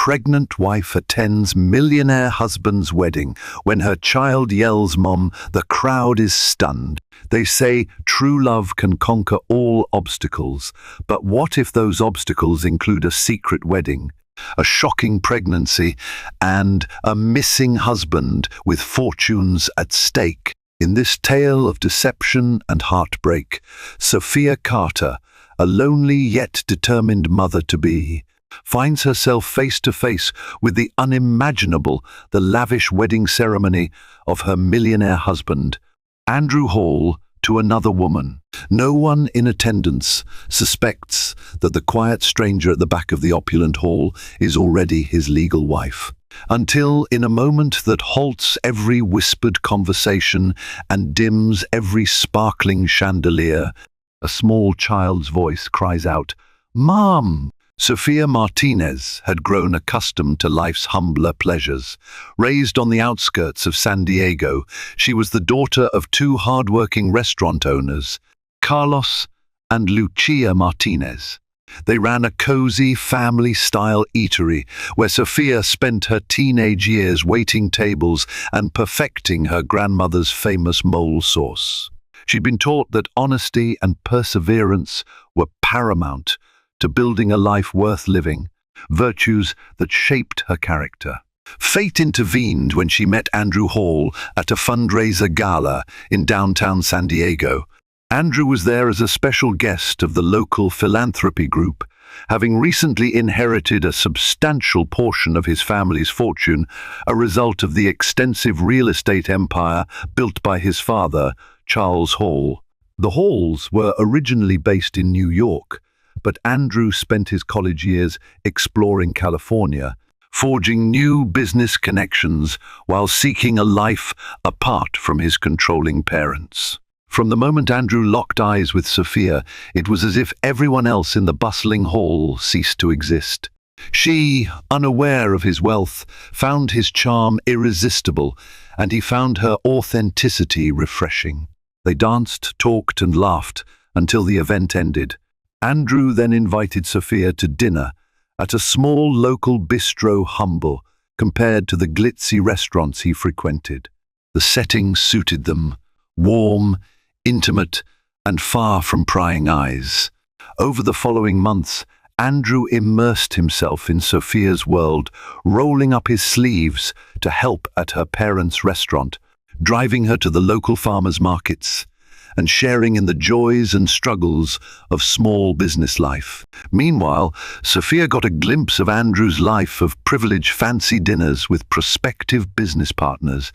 pregnant wife attends millionaire husband's wedding. When her child yells, "Mom," the crowd is stunned. They say true love can conquer all obstacles. But what if those obstacles include a secret wedding, a shocking pregnancy, and a missing husband with fortunes at stake? In this tale of deception and heartbreak, Sophia Carter, a lonely yet determined mother-to-be, finds herself face to face with the unimaginable, the lavish wedding ceremony of her millionaire husband, Andrew Hall, to another woman. No one in attendance suspects that the quiet stranger at the back of the opulent hall is already his legal wife. Until, in a moment that halts every whispered conversation and dims every sparkling chandelier, a small child's voice cries out, "Mom!" Sophia Martinez had grown accustomed to life's humbler pleasures. Raised on the outskirts of San Diego, she was the daughter of two hard-working restaurant owners, Carlos and Lucia Martinez. They ran a cozy, family-style eatery where Sophia spent her teenage years waiting tables and perfecting her grandmother's famous mole sauce. She'd been taught that honesty and perseverance were paramount to building a life worth living, virtues that shaped her character. Fate intervened when she met Andrew Hall at a fundraiser gala in downtown San Diego. Andrew was there as a special guest of the local philanthropy group, having recently inherited a substantial portion of his family's fortune, a result of the extensive real estate empire built by his father, Charles Hall. The Halls were originally based in New York, but Andrew spent his college years exploring California, forging new business connections while seeking a life apart from his controlling parents. From the moment Andrew locked eyes with Sophia, it was as if everyone else in the bustling hall ceased to exist. She, unaware of his wealth, found his charm irresistible, and he found her authenticity refreshing. They danced, talked, and laughed until the event ended. Andrew then invited Sophia to dinner at a small local bistro, humble compared to the glitzy restaurants he frequented. The setting suited them, warm, intimate, and far from prying eyes. Over the following months, Andrew immersed himself in Sophia's world, rolling up his sleeves to help at her parents' restaurant, driving her to the local farmers' markets, and sharing in the joys and struggles of small business life. Meanwhile, Sophia got a glimpse of Andrew's life of privileged fancy dinners with prospective business partners,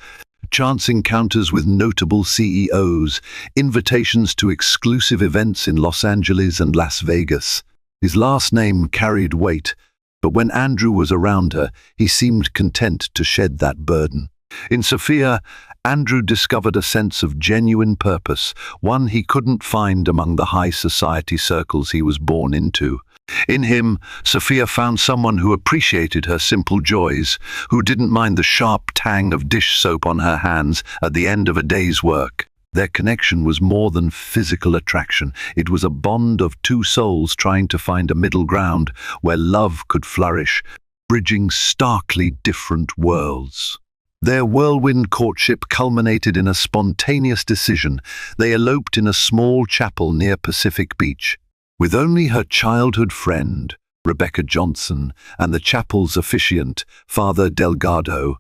chance encounters with notable CEOs, invitations to exclusive events in Los Angeles and Las Vegas. His last name carried weight, but when Andrew was around her, he seemed content to shed that burden. In Sophia, Andrew discovered a sense of genuine purpose, one he couldn't find among the high society circles he was born into. In him, Sophia found someone who appreciated her simple joys, who didn't mind the sharp tang of dish soap on her hands at the end of a day's work. Their connection was more than physical attraction. It was a bond of two souls trying to find a middle ground where love could flourish, bridging starkly different worlds. Their whirlwind courtship culminated in a spontaneous decision. They eloped in a small chapel near Pacific Beach. With only her childhood friend, Rebecca Johnson, and the chapel's officiant, Father Delgado,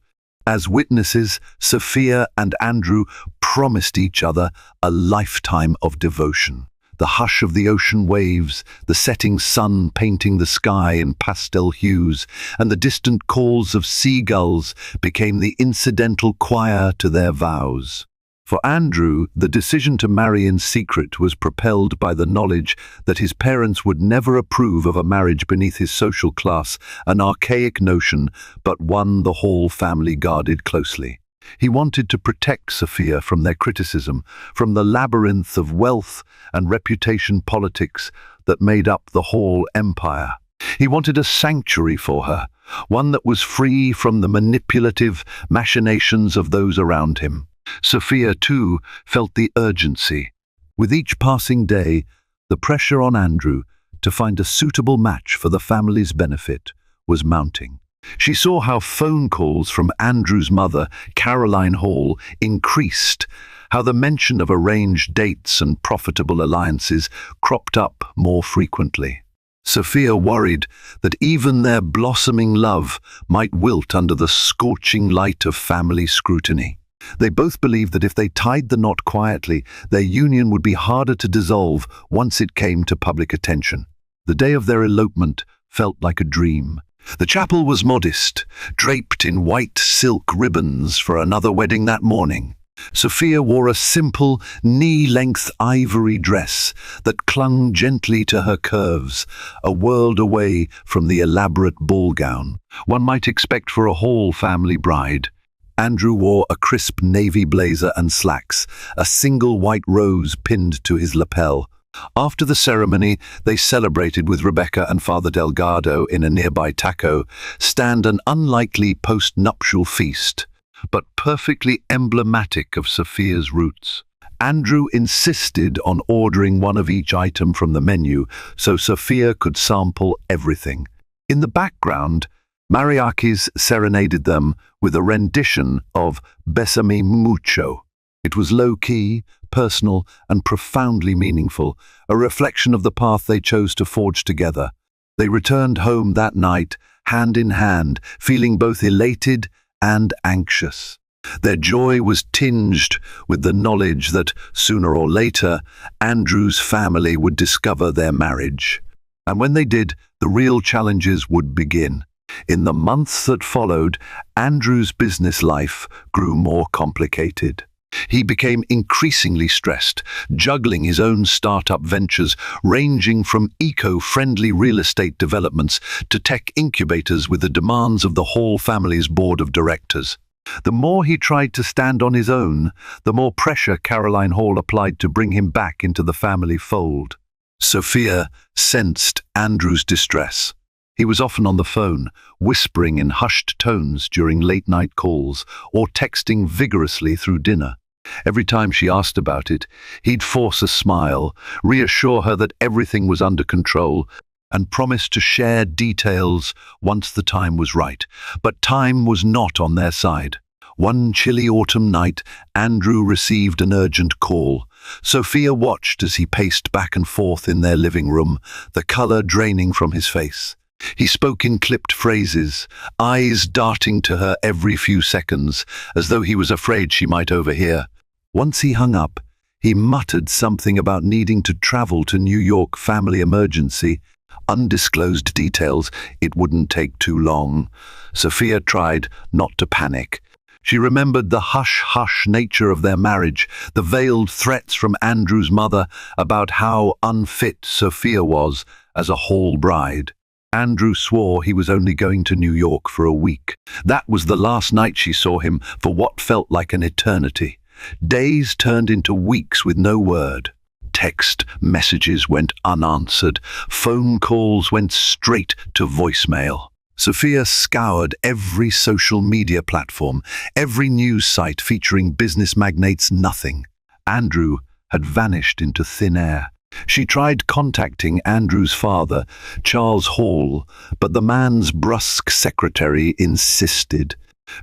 as witnesses, Sophia and Andrew promised each other a lifetime of devotion. The hush of the ocean waves, the setting sun painting the sky in pastel hues, and the distant calls of seagulls became the incidental choir to their vows. For Andrew, the decision to marry in secret was propelled by the knowledge that his parents would never approve of a marriage beneath his social class, an archaic notion, but one the whole family guarded closely. He wanted to protect Sophia from their criticism, from the labyrinth of wealth and reputation politics that made up the Hall empire. He wanted a sanctuary for her, one that was free from the manipulative machinations of those around him. Sophia, too, felt the urgency. With each passing day, the pressure on Andrew to find a suitable match for the family's benefit was mounting. She saw how phone calls from Andrew's mother, Caroline Hall, increased, how the mention of arranged dates and profitable alliances cropped up more frequently. Sophia worried that even their blossoming love might wilt under the scorching light of family scrutiny. They both believed that if they tied the knot quietly, their union would be harder to dissolve once it came to public attention. The day of their elopement felt like a dream. The chapel was modest, draped in white silk ribbons for another wedding that morning. Sophia wore a simple, knee-length ivory dress that clung gently to her curves, a world away from the elaborate ball gown one might expect for a Hall family bride. Andrew wore a crisp navy blazer and slacks, a single white rose pinned to his lapel. After the ceremony, they celebrated with Rebecca and Father Delgado in a nearby taco stand, an unlikely post-nuptial feast, but perfectly emblematic of Sophia's roots. Andrew insisted on ordering one of each item from the menu so Sophia could sample everything. In the background, mariachis serenaded them with a rendition of Bésame Mucho. It was low-key, personal, and profoundly meaningful, a reflection of the path they chose to forge together. They returned home that night, hand in hand, feeling both elated and anxious. Their joy was tinged with the knowledge that, sooner or later, Andrew's family would discover their marriage. And when they did, the real challenges would begin. In the months that followed, Andrew's business life grew more complicated. He became increasingly stressed, juggling his own startup ventures, ranging from eco-friendly real estate developments to tech incubators with the demands of the Hall family's board of directors. The more he tried to stand on his own, the more pressure Caroline Hall applied to bring him back into the family fold. Sophia sensed Andrew's distress. He was often on the phone, whispering in hushed tones during late-night calls, or texting vigorously through dinner. Every time she asked about it, he'd force a smile, reassure her that everything was under control, and promise to share details once the time was right. But time was not on their side. One chilly autumn night, Andrew received an urgent call. Sophia watched as he paced back and forth in their living room, the color draining from his face. He spoke in clipped phrases, eyes darting to her every few seconds, as though he was afraid she might overhear. Once he hung up, he muttered something about needing to travel to New York, family emergency. Undisclosed details, it wouldn't take too long. Sophia tried not to panic. She remembered the hush-hush nature of their marriage, the veiled threats from Andrew's mother about how unfit Sophia was as a Hall bride. Andrew swore he was only going to New York for a week. That was the last night she saw him for what felt like an eternity. Days turned into weeks with no word. Text messages went unanswered. Phone calls went straight to voicemail. Sophia scoured every social media platform, every news site featuring business magnates. Nothing. Andrew had vanished into thin air. She tried contacting Andrew's father, Charles Hall, but the man's brusque secretary insisted.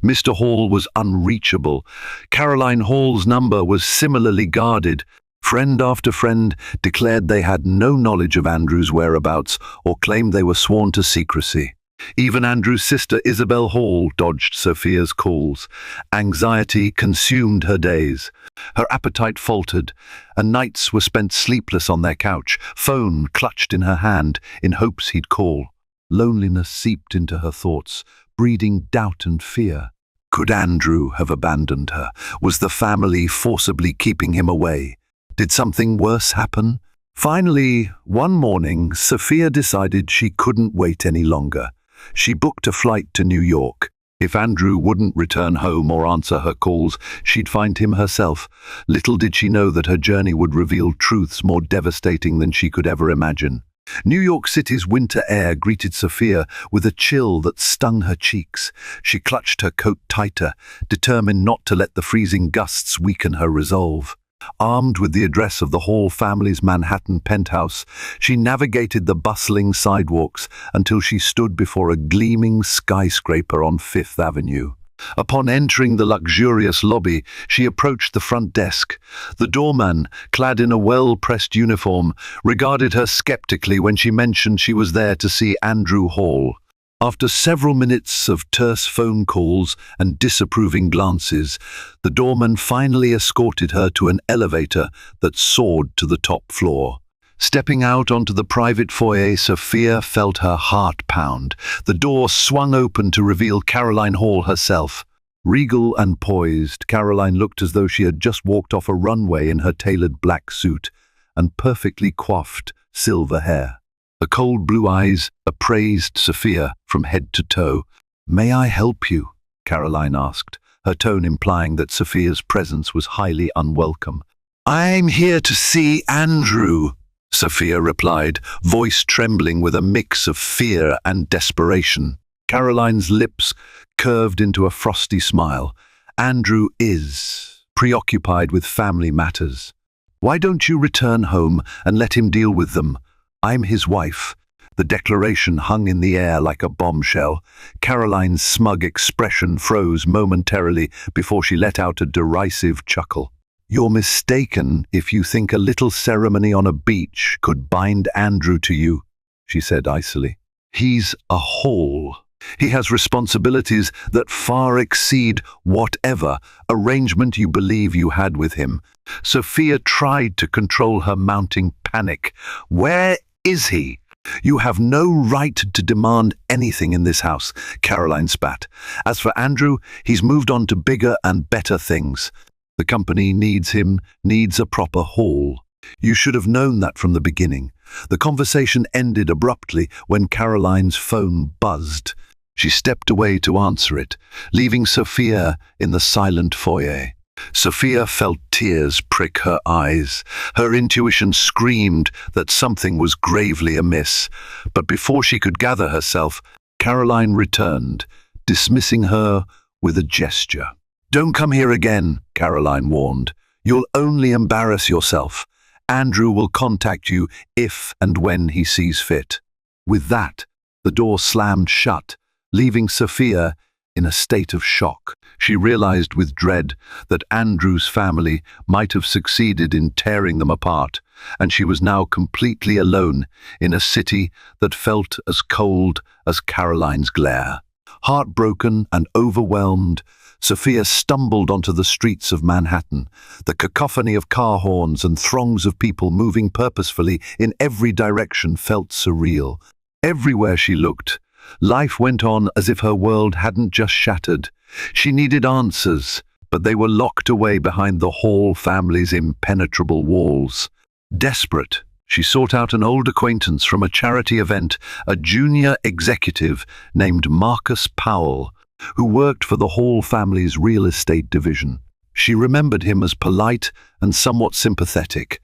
Mr. Hall was unreachable. Caroline Hall's number was similarly guarded. Friend after friend declared they had no knowledge of Andrew's whereabouts or claimed they were sworn to secrecy. Even Andrew's sister Isabel Hall dodged Sophia's calls. Anxiety consumed her days. Her appetite faltered, and nights were spent sleepless on their couch, phone clutched in her hand in hopes he'd call. Loneliness seeped into her thoughts, breeding doubt and fear. Could Andrew have abandoned her? Was the family forcibly keeping him away? Did something worse happen? Finally, one morning, Sophia decided she couldn't wait any longer. She booked a flight to New York. If Andrew wouldn't return home or answer her calls, she'd find him herself. Little did she know that her journey would reveal truths more devastating than she could ever imagine. New York City's winter air greeted Sophia with a chill that stung her cheeks. She clutched her coat tighter, determined not to let the freezing gusts weaken her resolve. Armed with the address of the Hall family's Manhattan penthouse, she navigated the bustling sidewalks until she stood before a gleaming skyscraper on Fifth Avenue. Upon entering the luxurious lobby, she approached the front desk. The doorman, clad in a well-pressed uniform, regarded her skeptically when she mentioned she was there to see Andrew Hall. After several minutes of terse phone calls and disapproving glances, the doorman finally escorted her to an elevator that soared to the top floor. Stepping out onto the private foyer, Sophia felt her heart pound. The door swung open to reveal Caroline Hall herself. Regal and poised, Caroline looked as though she had just walked off a runway in her tailored black suit and perfectly coiffed silver hair. The cold blue eyes appraised Sophia from head to toe. "May I help you?" Caroline asked, her tone implying that Sophia's presence was highly unwelcome. "I'm here to see Andrew," Sophia replied, voice trembling with a mix of fear and desperation. Caroline's lips curved into a frosty smile. "Andrew is preoccupied with family matters. Why don't you return home and let him deal with them? I'm his wife." The declaration hung in the air like a bombshell. Caroline's smug expression froze momentarily before she let out a derisive chuckle. "You're mistaken if you think a little ceremony on a beach could bind Andrew to you," she said icily. "He's a Hall. He has responsibilities that far exceed whatever arrangement you believe you had with him." Sophia tried to control her mounting panic. "Where is he?" "You have no right to demand anything in this house," Caroline spat. "As for Andrew, he's moved on to bigger and better things. The company needs him, needs a proper Hall. You should have known that from the beginning." The conversation ended abruptly when Caroline's phone buzzed. She stepped away to answer it, leaving Sophia in the silent foyer. Sophia felt tears prick her eyes. Her intuition screamed that something was gravely amiss. But before she could gather herself, Caroline returned, dismissing her with a gesture. "Don't come here again," Caroline warned. "You'll only embarrass yourself. Andrew will contact you if and when he sees fit." With that, the door slammed shut, leaving Sophia in a state of shock. She realized with dread that Andrew's family might have succeeded in tearing them apart, and she was now completely alone in a city that felt as cold as Caroline's glare. Heartbroken and overwhelmed, Sophia stumbled onto the streets of Manhattan. The cacophony of car horns and throngs of people moving purposefully in every direction felt surreal. Everywhere she looked, life went on as if her world hadn't just shattered. She needed answers, but they were locked away behind the Hall family's impenetrable walls. Desperate, she sought out an old acquaintance from a charity event, a junior executive named Marcus Powell, who worked for the Hall family's real estate division. She remembered him as polite and somewhat sympathetic.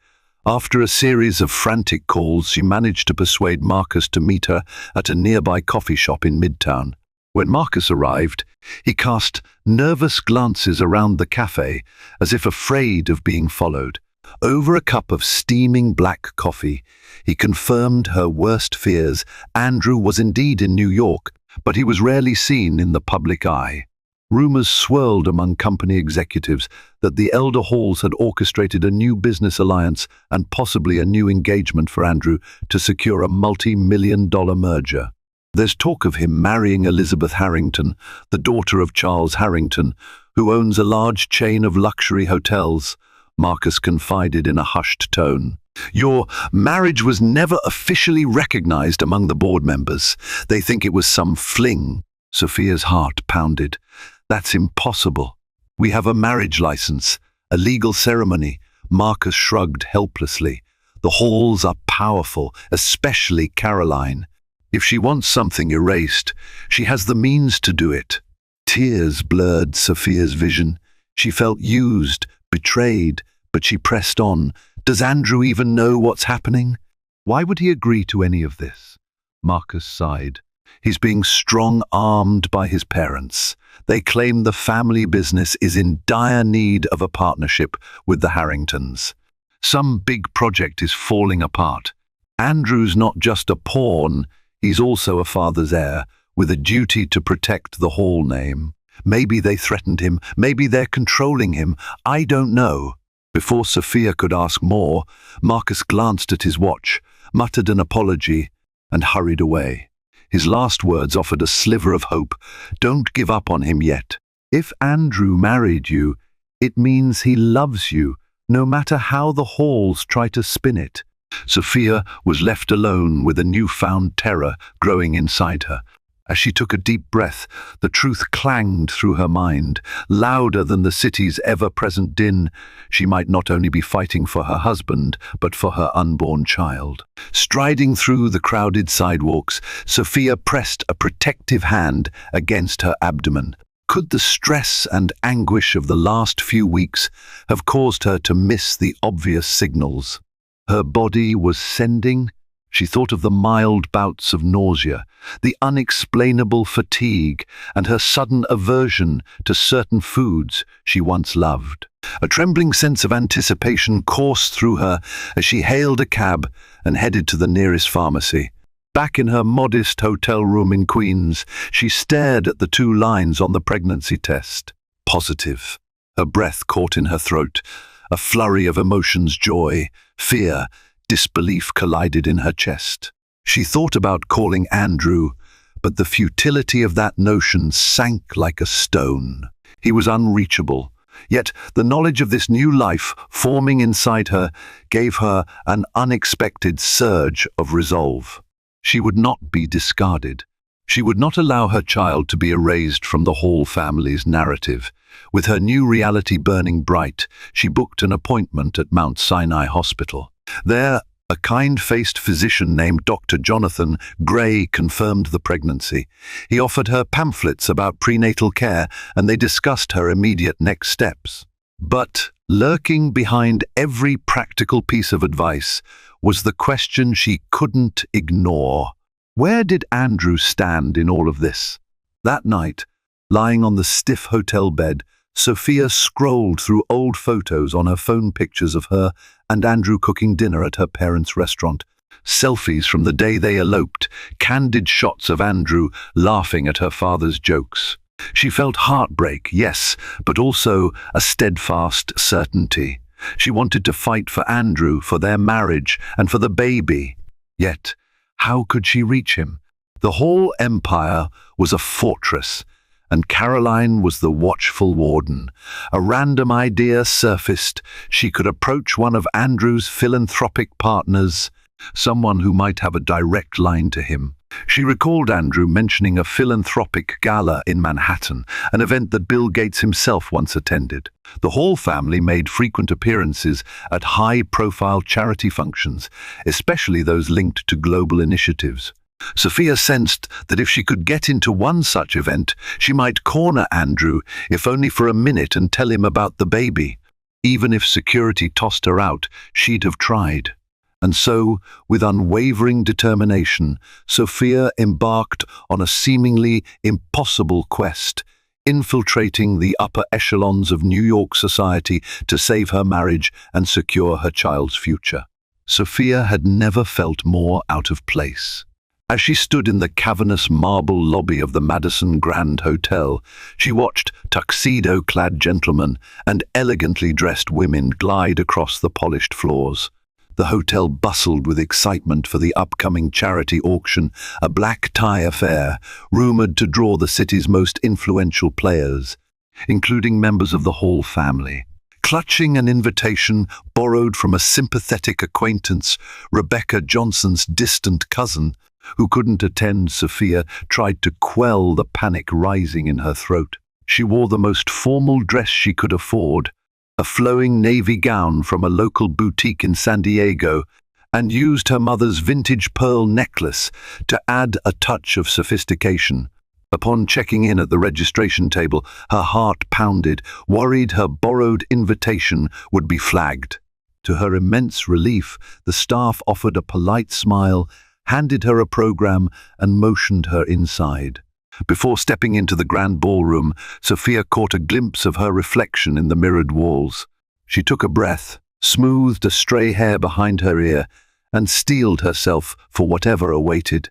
After a series of frantic calls, she managed to persuade Marcus to meet her at a nearby coffee shop in Midtown. When Marcus arrived, he cast nervous glances around the cafe, as if afraid of being followed. Over a cup of steaming black coffee, he confirmed her worst fears. Andrew was indeed in New York, but he was rarely seen in the public eye. Rumors swirled among company executives that the elder Halls had orchestrated a new business alliance and possibly a new engagement for Andrew to secure a multi-million-dollar merger. There's talk of him marrying Elizabeth Harrington, the daughter of Charles Harrington, who owns a large chain of luxury hotels, Marcus confided in a hushed tone. "Your marriage was never officially recognized among the board members. They think it was some fling." Sophia's heart pounded. "That's impossible. We have a marriage license, a legal ceremony." Marcus shrugged helplessly. "The Halls are powerful, especially Caroline. If she wants something erased, she has the means to do it." Tears blurred Sophia's vision. She felt used, betrayed, but she pressed on. "Does Andrew even know what's happening? Why would he agree to any of this?" Marcus sighed. He's being strong-armed by his parents. They claim the family business is in dire need of a partnership with the Harringtons. Some big project is falling apart. Andrew's not just a pawn, he's also a father's heir, with a duty to protect the Hall name. Maybe they threatened him, maybe they're controlling him, I don't know. Before Sophia could ask more, Marcus glanced at his watch, muttered an apology, and hurried away. His last words offered a sliver of hope. Don't give up on him yet. If Andrew married you, it means he loves you, no matter how the Halls try to spin it. Sophia was left alone with a newfound terror growing inside her. As she took a deep breath, the truth clanged through her mind, louder than the city's ever-present din. She might not only be fighting for her husband, but for her unborn child. Striding through the crowded sidewalks, Sophia pressed a protective hand against her abdomen. Could the stress and anguish of the last few weeks have caused her to miss the obvious signals her body was sending? She thought of the mild bouts of nausea, the unexplainable fatigue, and her sudden aversion to certain foods she once loved. A trembling sense of anticipation coursed through her as she hailed a cab and headed to the nearest pharmacy. Back in her modest hotel room in Queens, she stared at the 2 lines on the pregnancy test. Positive. Her breath caught in her throat. A flurry of emotions, joy, fear, disbelief collided in her chest. She thought about calling Andrew, but the futility of that notion sank like a stone. He was unreachable, yet the knowledge of this new life forming inside her gave her an unexpected surge of resolve. She would not be discarded. She would not allow her child to be erased from the Hall family's narrative. With her new reality burning bright, she booked an appointment at Mount Sinai Hospital. There, a kind-faced physician named Dr. Jonathan Gray confirmed the pregnancy. He offered her pamphlets about prenatal care, and they discussed her immediate next steps. But lurking behind every practical piece of advice was the question she couldn't ignore. Where did Andrew stand in all of this? That night, lying on the stiff hotel bed, Sophia scrolled through old photos on her phone, pictures of her and Andrew cooking dinner at her parents' restaurant, selfies from the day they eloped, candid shots of Andrew laughing at her father's jokes. She felt heartbreak, yes, but also a steadfast certainty. She wanted to fight for Andrew, for their marriage, and for the baby. Yet, how could she reach him? The whole empire was a fortress, and Caroline was the watchful warden. A random idea surfaced. She could approach one of Andrew's philanthropic partners, someone who might have a direct line to him. She recalled Andrew mentioning a philanthropic gala in Manhattan, an event that Bill Gates himself once attended. The Hall family made frequent appearances at high-profile charity functions, especially those linked to global initiatives. Sophia sensed that if she could get into one such event, she might corner Andrew, if only for a minute, and tell him about the baby. Even if security tossed her out, she'd have tried. And so, with unwavering determination, Sophia embarked on a seemingly impossible quest, infiltrating the upper echelons of New York society to save her marriage and secure her child's future. Sophia had never felt more out of place. As she stood in the cavernous marble lobby of the Madison Grand Hotel, she watched tuxedo-clad gentlemen and elegantly dressed women glide across the polished floors. The hotel bustled with excitement for the upcoming charity auction, a black tie affair rumored to draw the city's most influential players, including members of the Hall family. Clutching an invitation borrowed from a sympathetic acquaintance, Rebecca Johnson's distant cousin, who couldn't attend, Sophia tried to quell the panic rising in her throat. She wore the most formal dress she could afford, a flowing navy gown from a local boutique in San Diego, and used her mother's vintage pearl necklace to add a touch of sophistication. Upon checking in at the registration table, her heart pounded, worried her borrowed invitation would be flagged. To her immense relief, the staff offered a polite smile handed her a program, and motioned her inside. Before stepping into the grand ballroom, Sophia caught a glimpse of her reflection in the mirrored walls. She took a breath, smoothed a stray hair behind her ear, and steeled herself for whatever awaited.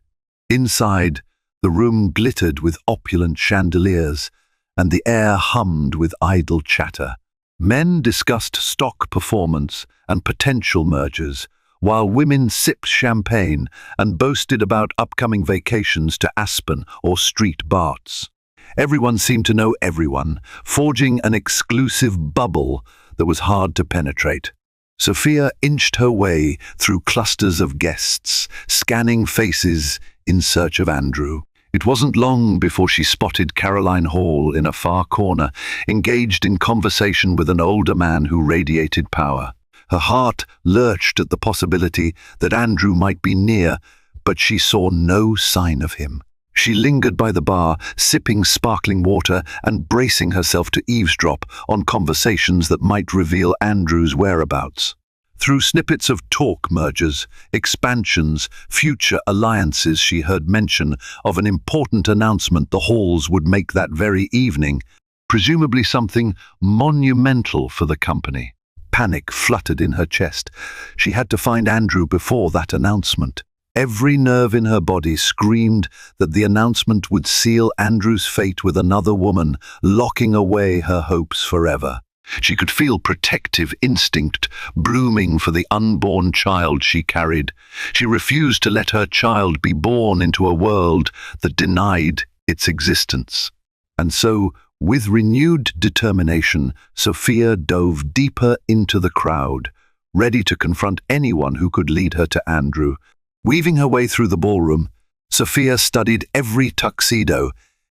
Inside, the room glittered with opulent chandeliers, and the air hummed with idle chatter. Men discussed stock performance and potential mergers, while women sipped champagne and boasted about upcoming vacations to Aspen or Street Barts. Everyone seemed to know everyone, forging an exclusive bubble that was hard to penetrate. Sophia inched her way through clusters of guests, scanning faces in search of Andrew. It wasn't long before she spotted Caroline Hall in a far corner, engaged in conversation with an older man who radiated power. Her heart lurched at the possibility that Andrew might be near, but she saw no sign of him. She lingered by the bar, sipping sparkling water and bracing herself to eavesdrop on conversations that might reveal Andrew's whereabouts. Through snippets of talk mergers, expansions, future alliances, she heard mention of an important announcement the Halls would make that very evening, presumably something monumental for the company. Panic fluttered in her chest. She had to find Andrew before that announcement. Every nerve in her body screamed that the announcement would seal Andrew's fate with another woman, locking away her hopes forever. She could feel protective instinct blooming for the unborn child she carried. She refused to let her child be born into a world that denied its existence. And so, with renewed determination, Sophia dove deeper into the crowd, ready to confront anyone who could lead her to Andrew. Weaving her way through the ballroom, Sophia studied every tuxedo,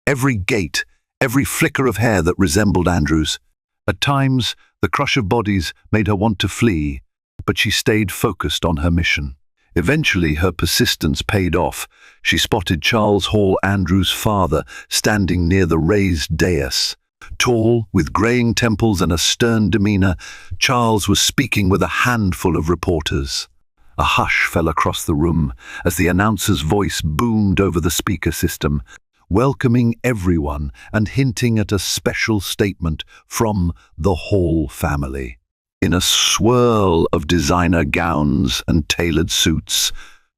every gait, every flicker of hair that resembled Andrew's. At times, the crush of bodies made her want to flee, but she stayed focused on her mission. Eventually, her persistence paid off. She spotted Charles Hall, Andrew's father, standing near the raised dais. Tall, with graying temples and a stern demeanor, Charles was speaking with a handful of reporters. A hush fell across the room as the announcer's voice boomed over the speaker system, welcoming everyone and hinting at a special statement from the Hall family. In a swirl of designer gowns and tailored suits,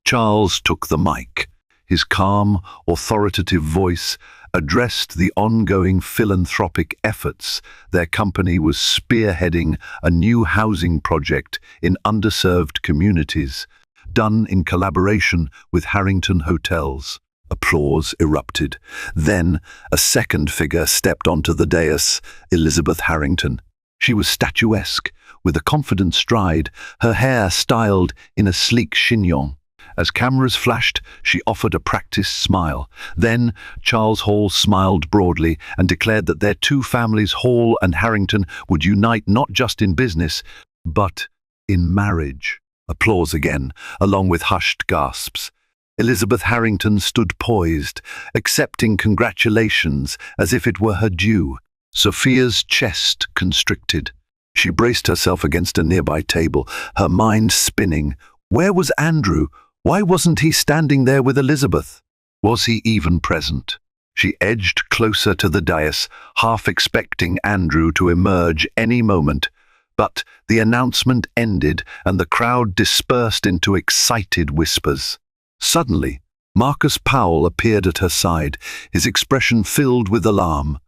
Charles took the mic. His calm, authoritative voice addressed the ongoing philanthropic efforts their company was spearheading, a new housing project in underserved communities, done in collaboration with Harrington Hotels. Applause erupted. Then a second figure stepped onto the dais, Elizabeth Harrington. She was statuesque, with a confident stride, her hair styled in a sleek chignon. As cameras flashed, she offered a practiced smile. Then Charles Hall smiled broadly and declared that their two families, Hall and Harrington, would unite not just in business, but in marriage. Applause again, along with hushed gasps. Elizabeth Harrington stood poised, accepting congratulations as if it were her due. Sophia's chest constricted. She braced herself against a nearby table, her mind spinning. Where was Andrew? Why wasn't he standing there with Elizabeth? Was he even present? She edged closer to the dais, half expecting Andrew to emerge any moment. But the announcement ended and the crowd dispersed into excited whispers. Suddenly, Marcus Powell appeared at her side, his expression filled with alarm.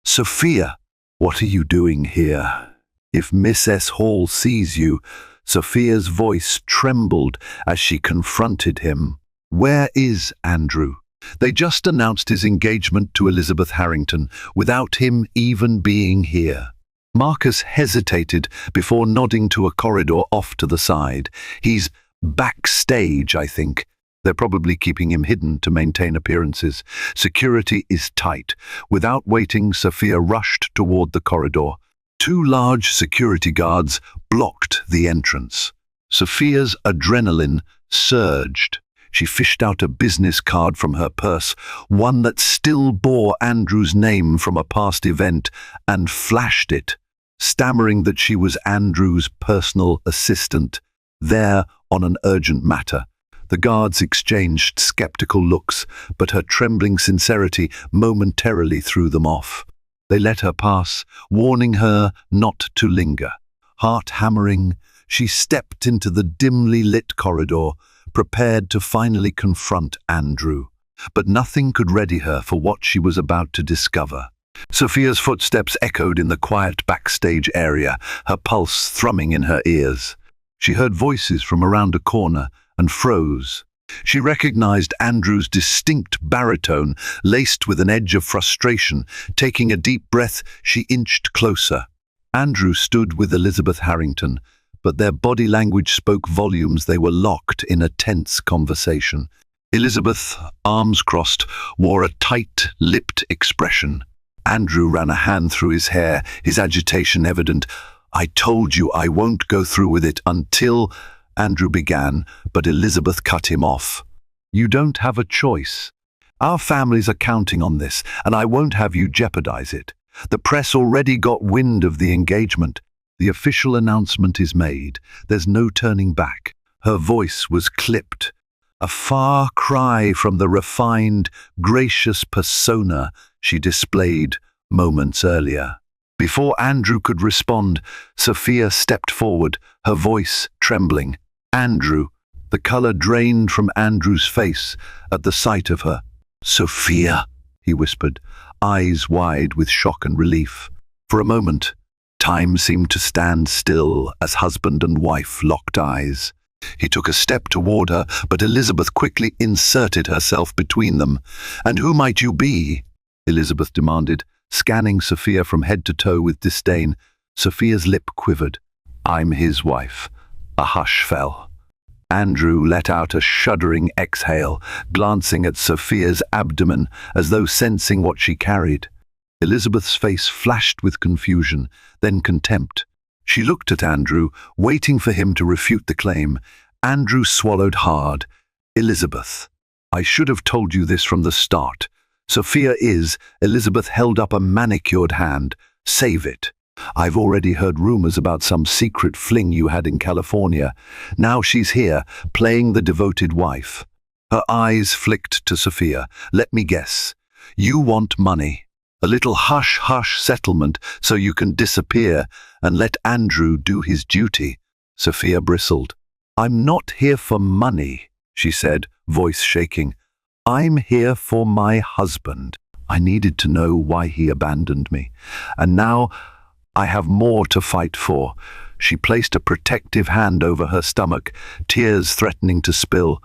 "Sophia, what are you doing here? If Miss S. Hall sees you..." Sophia's voice trembled as she confronted him. "Where is Andrew?" They just announced his engagement to Elizabeth Harrington, without him even being here. Marcus hesitated before nodding to a corridor off to the side. "He's backstage, I think. They're probably keeping him hidden to maintain appearances. Security is tight." Without waiting, Sophia rushed toward the corridor. Two large security guards blocked the entrance. Sophia's adrenaline surged. She fished out a business card from her purse, one that still bore Andrew's name from a past event, and flashed it, stammering that she was Andrew's personal assistant, there on an urgent matter. The guards exchanged skeptical looks, but her trembling sincerity momentarily threw them off. They let her pass, warning her not to linger. Heart hammering, she stepped into the dimly lit corridor, prepared to finally confront Andrew. But nothing could ready her for what she was about to discover. Sophia's footsteps echoed in the quiet backstage area, her pulse thrumming in her ears. She heard voices from around a corner and froze. She recognized Andrew's distinct baritone, laced with an edge of frustration. Taking a deep breath, she inched closer. Andrew stood with Elizabeth Harrington, but their body language spoke volumes. They were locked in a tense conversation. Elizabeth, arms crossed, wore a tight-lipped expression. Andrew ran a hand through his hair, his agitation evident. "I told you I won't go through with it until—" Andrew began, but Elizabeth cut him off. "You don't have a choice. Our families are counting on this, and I won't have you jeopardize it. The press already got wind of the engagement. The official announcement is made. There's no turning back." Her voice was clipped, a far cry from the refined, gracious persona she displayed moments earlier. Before Andrew could respond, Sophia stepped forward, her voice trembling. "Andrew." The color drained from Andrew's face at the sight of her. "Sophia," he whispered, eyes wide with shock and relief. For a moment, time seemed to stand still as husband and wife locked eyes. He took a step toward her, but Elizabeth quickly inserted herself between them. "And who might you be?" Elizabeth demanded, scanning Sophia from head to toe with disdain. Sophia's lip quivered. "I'm his wife." A hush fell. Andrew let out a shuddering exhale, glancing at Sophia's abdomen as though sensing what she carried. Elizabeth's face flashed with confusion, then contempt. She looked at Andrew, waiting for him to refute the claim. Andrew swallowed hard. "Elizabeth, I should have told you this from the start. Sophia is—" Elizabeth held up a manicured hand. "Save it. I've already heard rumors about some secret fling you had in California. Now she's here, playing the devoted wife." Her eyes flicked to Sophia. "Let me guess. You want money. A little hush-hush settlement so you can disappear and let Andrew do his duty." Sophia bristled. "I'm not here for money," she said, voice shaking. "I'm here for my husband. I needed to know why he abandoned me. And now I have more to fight for." She placed a protective hand over her stomach, tears threatening to spill.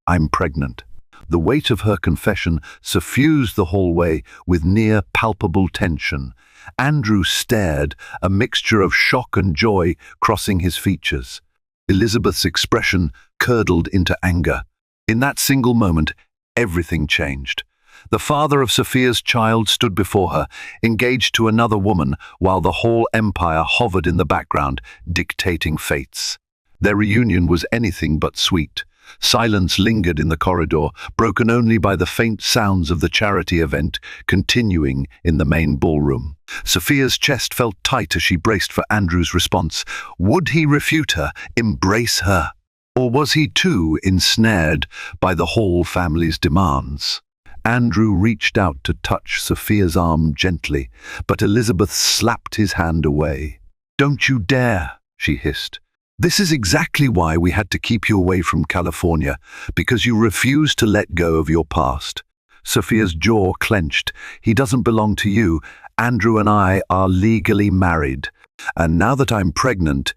"I'm pregnant." The weight of her confession suffused the hallway with near-palpable tension. Andrew stared, a mixture of shock and joy crossing his features. Elizabeth's expression curdled into anger. In that single moment, everything changed. The father of Sophia's child stood before her, engaged to another woman, while the whole empire hovered in the background, dictating fates. Their reunion was anything but sweet. Silence lingered in the corridor, broken only by the faint sounds of the charity event continuing in the main ballroom. Sophia's chest felt tight as she braced for Andrew's response. Would he refute her, embrace her? Or was he too ensnared by the Hall family's demands? Andrew reached out to touch Sophia's arm gently, but Elizabeth slapped his hand away. "Don't you dare," she hissed. "This is exactly why we had to keep you away from California, because you refused to let go of your past." Sophia's jaw clenched. "He doesn't belong to you. Andrew and I are legally married. And now that I'm pregnant,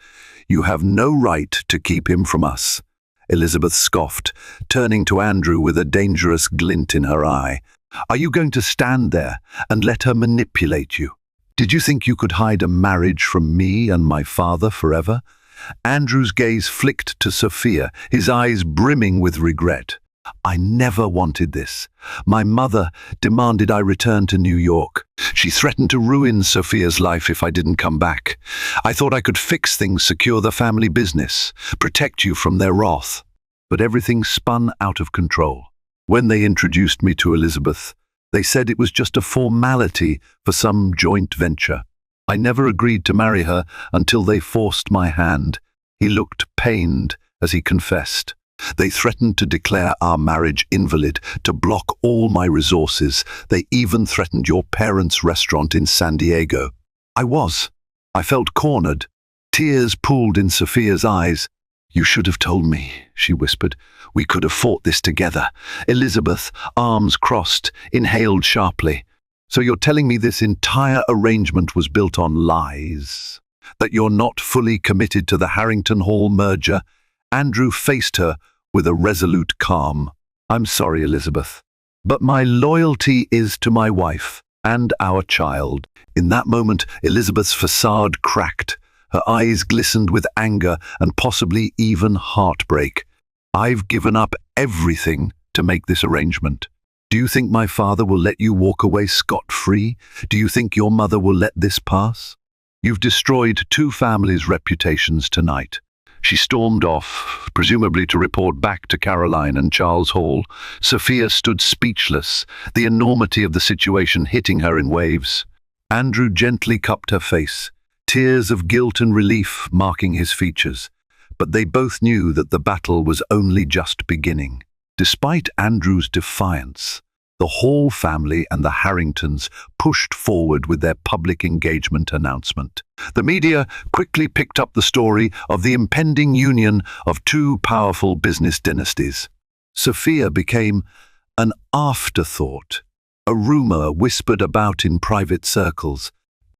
you have no right to keep him from us." Elizabeth scoffed, turning to Andrew with a dangerous glint in her eye. "Are you going to stand there and let her manipulate you? Did you think you could hide a marriage from me and my father forever?" Andrew's gaze flicked to Sophia, his eyes brimming with regret. "I never wanted this. My mother demanded I return to New York. She threatened to ruin Sophia's life if I didn't come back. I thought I could fix things, secure the family business, protect you from their wrath. But everything spun out of control. When they introduced me to Elizabeth, they said it was just a formality for some joint venture. I never agreed to marry her until they forced my hand." He looked pained as he confessed. They threatened to declare our marriage invalid, to block all my resources. They even threatened your parents' restaurant in San Diego. I felt cornered. Tears pooled in Sophia's eyes. "You should have told me," she whispered. "We could have fought this together." Elizabeth, arms crossed, inhaled sharply. "So you're telling me this entire arrangement was built on lies? That you're not fully committed to the Harrington Hall merger?" Andrew faced her with a resolute calm. "I'm sorry, Elizabeth, but my loyalty is to my wife and our child." In that moment, Elizabeth's facade cracked. Her eyes glistened with anger and possibly even heartbreak. "I've given up everything to make this arrangement. Do you think my father will let you walk away scot-free? Do you think your mother will let this pass? You've destroyed two families' reputations tonight." She stormed off, presumably to report back to Caroline and Charles Hall. Sophia stood speechless, the enormity of the situation hitting her in waves. Andrew gently cupped her face, tears of guilt and relief marking his features. But they both knew that the battle was only just beginning. Despite Andrew's defiance, the Hall family and the Harringtons pushed forward with their public engagement announcement. The media quickly picked up the story of the impending union of two powerful business dynasties. Sophia became an afterthought, a rumor whispered about in private circles.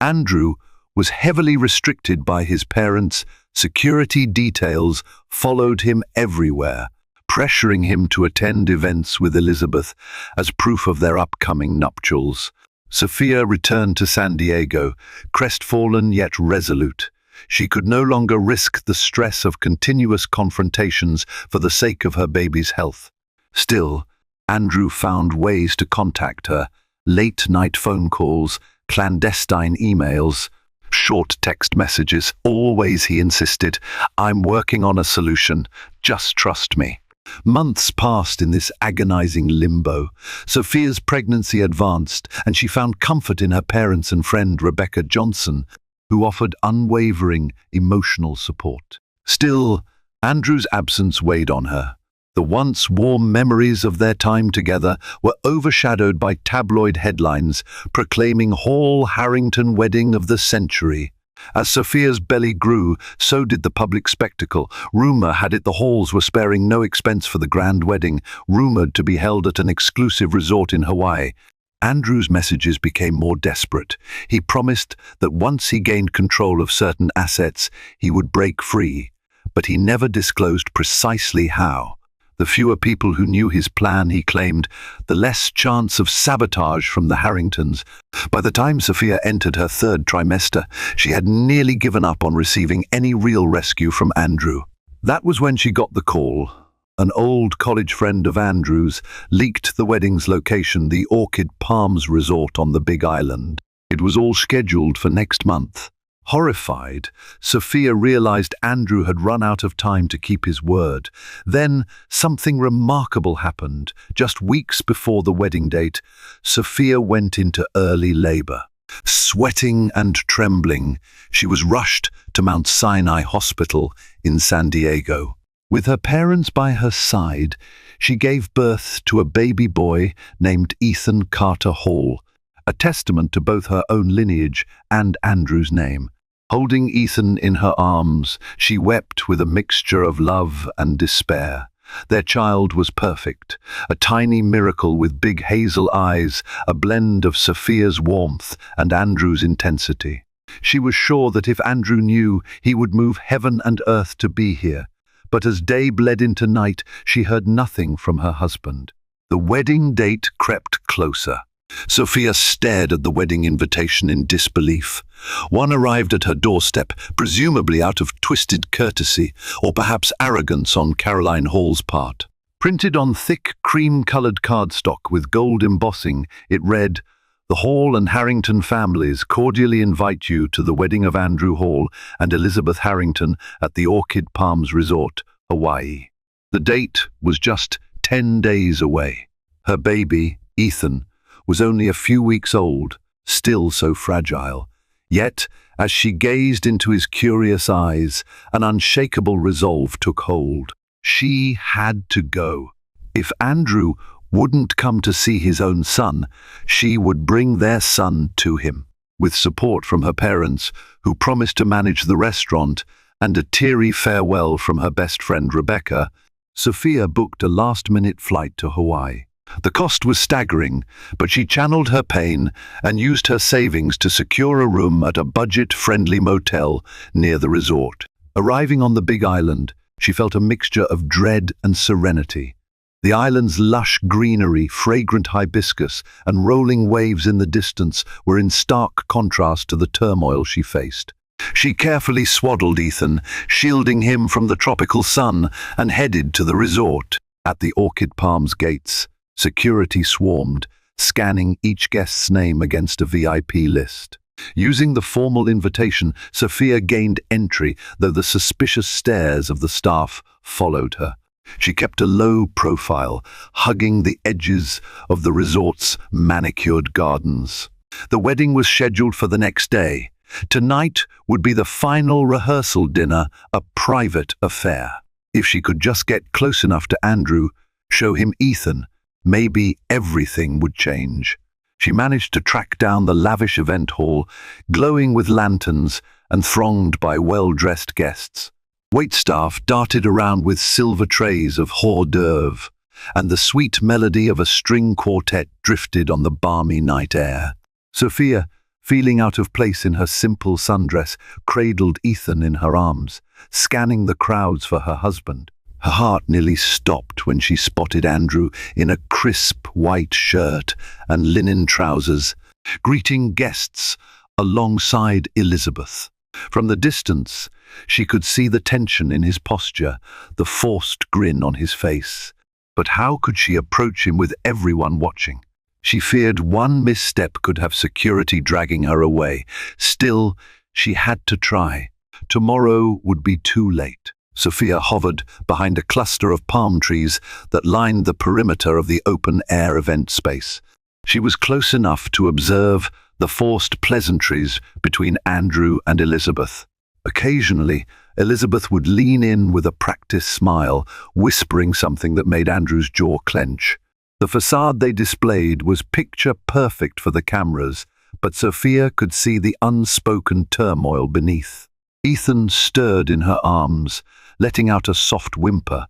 Andrew was heavily restricted by his parents. Security details followed him everywhere, pressuring him to attend events with Elizabeth as proof of their upcoming nuptials. Sophia returned to San Diego, crestfallen yet resolute. She could no longer risk the stress of continuous confrontations for the sake of her baby's health. Still, Andrew found ways to contact her: late-night phone calls, clandestine emails, short text messages. Always, he insisted, "I'm working on a solution. Just trust me." Months passed in this agonizing limbo. Sophia's pregnancy advanced, and she found comfort in her parents and friend Rebecca Johnson, who offered unwavering emotional support. Still, Andrew's absence weighed on her. The once warm memories of their time together were overshadowed by tabloid headlines proclaiming Hall Harrington wedding of the century. As Sophia's belly grew, so did the public spectacle. Rumor had it the Halls were sparing no expense for the grand wedding, rumored to be held at an exclusive resort in Hawaii. Andrew's messages became more desperate. He promised that once he gained control of certain assets, he would break free, but he never disclosed precisely how. The fewer people who knew his plan, he claimed, the less chance of sabotage from the Harringtons. By the time Sophia entered her third trimester, she had nearly given up on receiving any real rescue from Andrew. That was when she got the call. An old college friend of Andrew's leaked the wedding's location, the Orchid Palms Resort on the Big Island. It was all scheduled for next month. Horrified, Sophia realized Andrew had run out of time to keep his word. Then something remarkable happened. Just weeks before the wedding date, Sophia went into early labor. Sweating and trembling, she was rushed to Mount Sinai Hospital in San Diego. With her parents by her side, she gave birth to a baby boy named Ethan Carter Hall, a testament to both her own lineage and Andrew's name. Holding Ethan in her arms, she wept with a mixture of love and despair. Their child was perfect, a tiny miracle with big hazel eyes, a blend of Sophia's warmth and Andrew's intensity. She was sure that if Andrew knew, he would move heaven and earth to be here. But as day bled into night, she heard nothing from her husband. The wedding date crept closer. Sophia stared at the wedding invitation in disbelief. One arrived at her doorstep, presumably out of twisted courtesy, or perhaps arrogance on Caroline Hall's part. Printed on thick, cream-colored cardstock with gold embossing, it read, "The Hall and Harrington families cordially invite you to the wedding of Andrew Hall and Elizabeth Harrington at the Orchid Palms Resort, Hawaii." The date was just 10 days away. Her baby, Ethan, was only a few weeks old, still so fragile. Yet, as she gazed into his curious eyes, an unshakable resolve took hold. She had to go. If Andrew wouldn't come to see his own son, she would bring their son to him. With support from her parents, who promised to manage the restaurant, and a teary farewell from her best friend Rebecca, Sophia booked a last-minute flight to Hawaii. The cost was staggering, but she channeled her pain and used her savings to secure a room at a budget-friendly motel near the resort. Arriving on the Big Island, she felt a mixture of dread and serenity. The island's lush greenery, fragrant hibiscus, and rolling waves in the distance were in stark contrast to the turmoil she faced. She carefully swaddled Ethan, shielding him from the tropical sun, and headed to the resort. At the Orchid Palms gates, security swarmed, scanning each guest's name against a VIP list. Using the formal invitation, Sophia gained entry, though the suspicious stares of the staff followed her. She kept a low profile, hugging the edges of the resort's manicured gardens. The wedding was scheduled for the next day. Tonight would be the final rehearsal dinner, a private affair. If she could just get close enough to Andrew, show him Ethan, maybe everything would change. She managed to track down the lavish event hall, glowing with lanterns and thronged by well-dressed guests. Waitstaff darted around with silver trays of hors d'oeuvre, and the sweet melody of a string quartet drifted on the balmy night air. Sophia, feeling out of place in her simple sundress, cradled Ethan in her arms, scanning the crowds for her husband. Her heart nearly stopped when she spotted Andrew in a crisp white shirt and linen trousers, greeting guests alongside Elizabeth. From the distance, she could see the tension in his posture, the forced grin on his face. But how could she approach him with everyone watching? She feared one misstep could have security dragging her away. Still, she had to try. Tomorrow would be too late. Sophia hovered behind a cluster of palm trees that lined the perimeter of the open-air event space. She was close enough to observe the forced pleasantries between Andrew and Elizabeth. Occasionally, Elizabeth would lean in with a practiced smile, whispering something that made Andrew's jaw clench. The facade they displayed was picture-perfect for the cameras, but Sophia could see the unspoken turmoil beneath. Ethan stirred in her arms, letting out a soft whimper.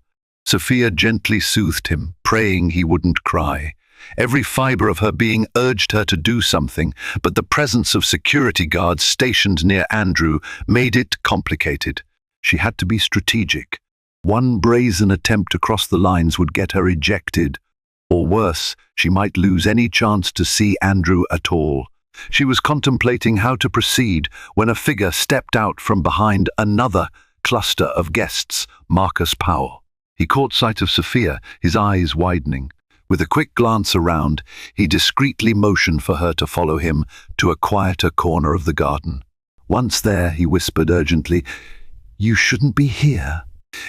Sophia gently soothed him, praying he wouldn't cry. Every fiber of her being urged her to do something, but the presence of security guards stationed near Andrew made it complicated. She had to be strategic. One brazen attempt to cross the lines would get her ejected, or worse, she might lose any chance to see Andrew at all. She was contemplating how to proceed when a figure stepped out from behind another cluster of guests, Marcus Powell. He caught sight of Sophia, his eyes widening. With a quick glance around, he discreetly motioned for her to follow him to a quieter corner of the garden. Once there, he whispered urgently, "You shouldn't be here."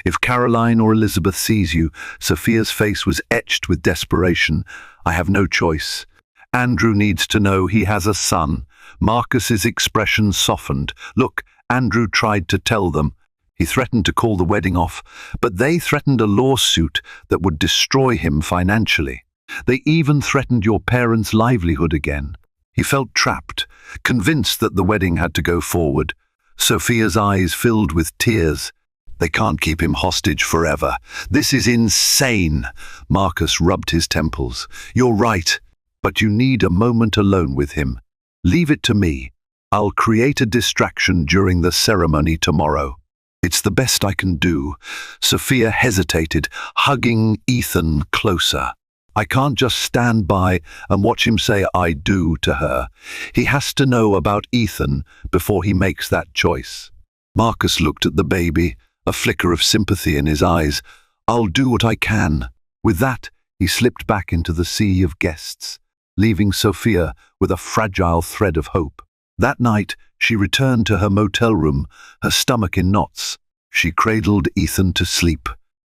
"If Caroline or Elizabeth sees you," Sophia's face was etched with desperation, "I have no choice. Andrew needs to know he has a son." Marcus's expression softened. "Look, Andrew tried to tell them. He threatened to call the wedding off, but they threatened a lawsuit that would destroy him financially. They even threatened your parents' livelihood again." He felt trapped, convinced that the wedding had to go forward. Sophia's eyes filled with tears. "They can't keep him hostage forever. This is insane." Marcus rubbed his temples. "You're right, but you need a moment alone with him. Leave it to me. I'll create a distraction during the ceremony tomorrow." "It's the best I can do." Sophia hesitated, hugging Ethan closer. "I can't just stand by and watch him say I do to her. He has to know about Ethan before he makes that choice." Marcus looked at the baby, a flicker of sympathy in his eyes. "I'll do what I can." With that, he slipped back into the sea of guests, leaving Sophia with a fragile thread of hope. That night, she returned to her motel room, her stomach in knots. She cradled Ethan to sleep,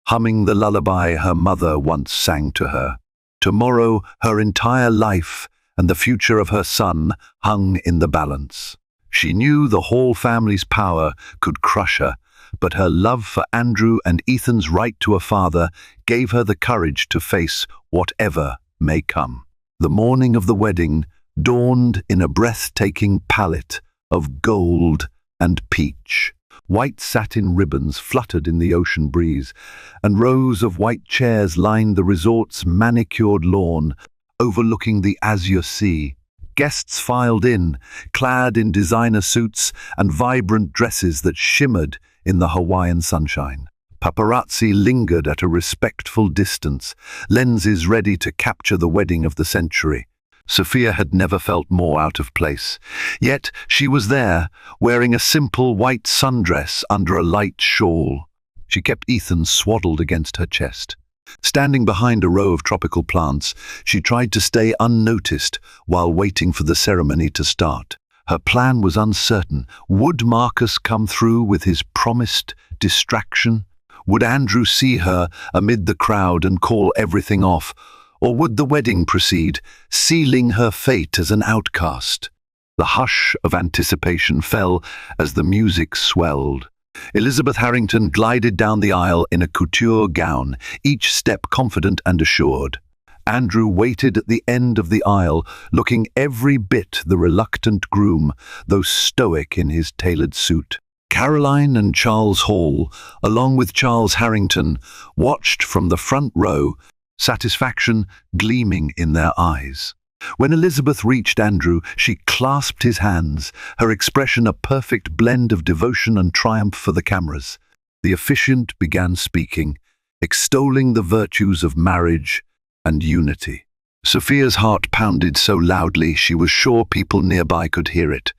humming the lullaby her mother once sang to her. Tomorrow, her entire life and the future of her son hung in the balance. She knew the Hall family's power could crush her, but her love for Andrew and Ethan's right to a father gave her the courage to face whatever may come. The morning of the wedding dawned in a breathtaking palette of gold and peach. White satin ribbons fluttered in the ocean breeze, and rows of white chairs lined the resort's manicured lawn, overlooking the azure sea. Guests filed in, clad in designer suits and vibrant dresses that shimmered in the Hawaiian sunshine. Paparazzi lingered at a respectful distance, lenses ready to capture the wedding of the century. Sophia had never felt more out of place. Yet she was there, wearing a simple white sundress under a light shawl. She kept Ethan swaddled against her chest. Standing behind a row of tropical plants, she tried to stay unnoticed while waiting for the ceremony to start. Her plan was uncertain. Would Marcus come through with his promised distraction? Would Andrew see her amid the crowd and call everything off? Or would the wedding proceed, sealing her fate as an outcast? The hush of anticipation fell as the music swelled. Elizabeth Harrington glided down the aisle in a couture gown, each step confident and assured. Andrew waited at the end of the aisle, looking every bit the reluctant groom, though stoic in his tailored suit. Caroline and Charles Hall, along with Charles Harrington, watched from the front row, satisfaction gleaming in their eyes. When Elizabeth reached Andrew, she clasped his hands, her expression a perfect blend of devotion and triumph for the cameras. The officiant began speaking, extolling the virtues of marriage and unity. Sophia's heart pounded so loudly she was sure people nearby could hear it.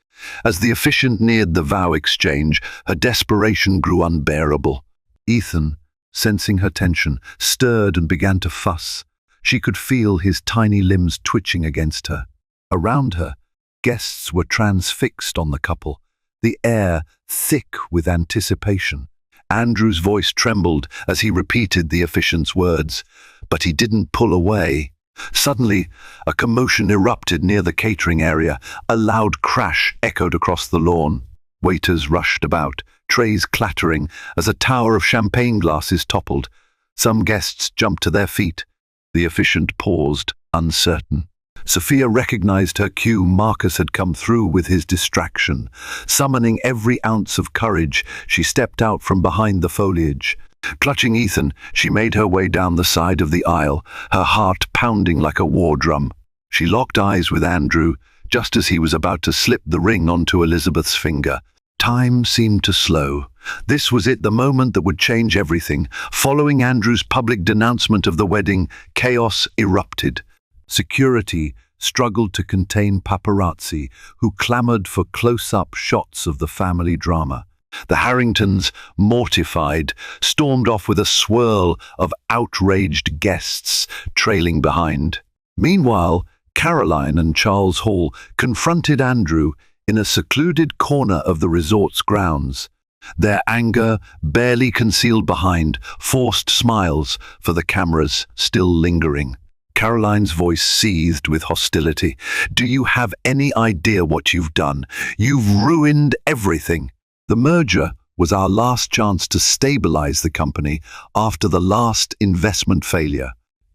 As the officiant neared the vow exchange, her desperation grew unbearable. Ethan, sensing her tension, stirred and began to fuss. She could feel his tiny limbs twitching against her. Around her, guests were transfixed on the couple, the air thick with anticipation. Andrew's voice trembled as he repeated the officiant's words, but he didn't pull away. Suddenly, a commotion erupted near the catering area. A loud crash echoed across the lawn. Waiters rushed about, trays clattering as a tower of champagne glasses toppled. Some guests jumped to their feet. The officiant paused, uncertain. Sophia recognized her cue. Marcus had come through with his distraction. Summoning every ounce of courage, she stepped out from behind the foliage. Clutching Ethan, she made her way down the side of the aisle, her heart pounding like a war drum. She locked eyes with Andrew, just as he was about to slip the ring onto Elizabeth's finger. Time seemed to slow. This was it, the moment that would change everything. Following Andrew's public denouncement of the wedding, chaos erupted. Security struggled to contain paparazzi, who clamored for close-up shots of the family drama. The Harringtons, mortified, stormed off with a swirl of outraged guests trailing behind. Meanwhile, Caroline and Charles Hall confronted Andrew in a secluded corner of the resort's grounds. Their anger barely concealed behind forced smiles for the cameras still lingering. Caroline's voice seethed with hostility. "Do you have any idea what you've done? You've ruined everything. The merger was our last chance to stabilize the company after the last investment failure.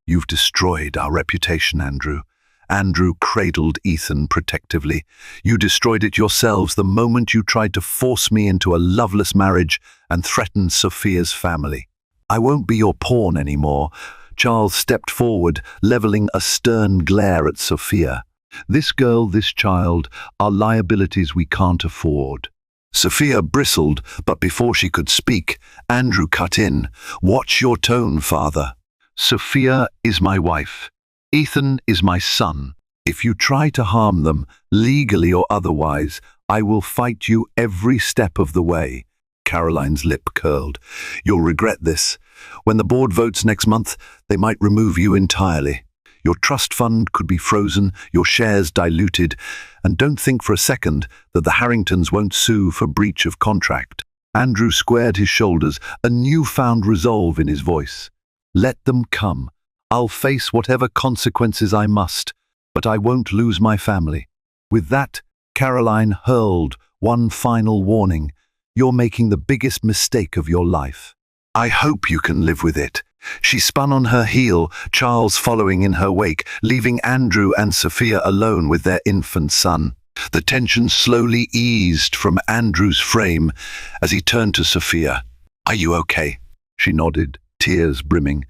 You've destroyed our reputation, Andrew." Andrew cradled Ethan protectively. "You destroyed it yourselves the moment you tried to force me into a loveless marriage and threatened Sophia's family. I won't be your pawn anymore." Charles stepped forward, leveling a stern glare at Sophia. "This girl, this child, are liabilities we can't afford." Sophia bristled, but before she could speak, Andrew cut in. "Watch your tone, father. Sophia is my wife. Ethan is my son. If you try to harm them, legally or otherwise, I will fight you every step of the way." Caroline's lip curled. "You'll regret this. When the board votes next month, they might remove you entirely. Your trust fund could be frozen, your shares diluted, and don't think for a second that the Harringtons won't sue for breach of contract." Andrew squared his shoulders, a newfound resolve in his voice. "Let them come. I'll face whatever consequences I must, but I won't lose my family." With that, Caroline hurled one final warning. You're making the biggest mistake of your life. I hope you can live with it." She spun on her heel, Charles following in her wake, leaving Andrew and Sophia alone with their infant son. The tension slowly eased from Andrew's frame as he turned to Sophia. "Are you okay?" She nodded, tears brimming.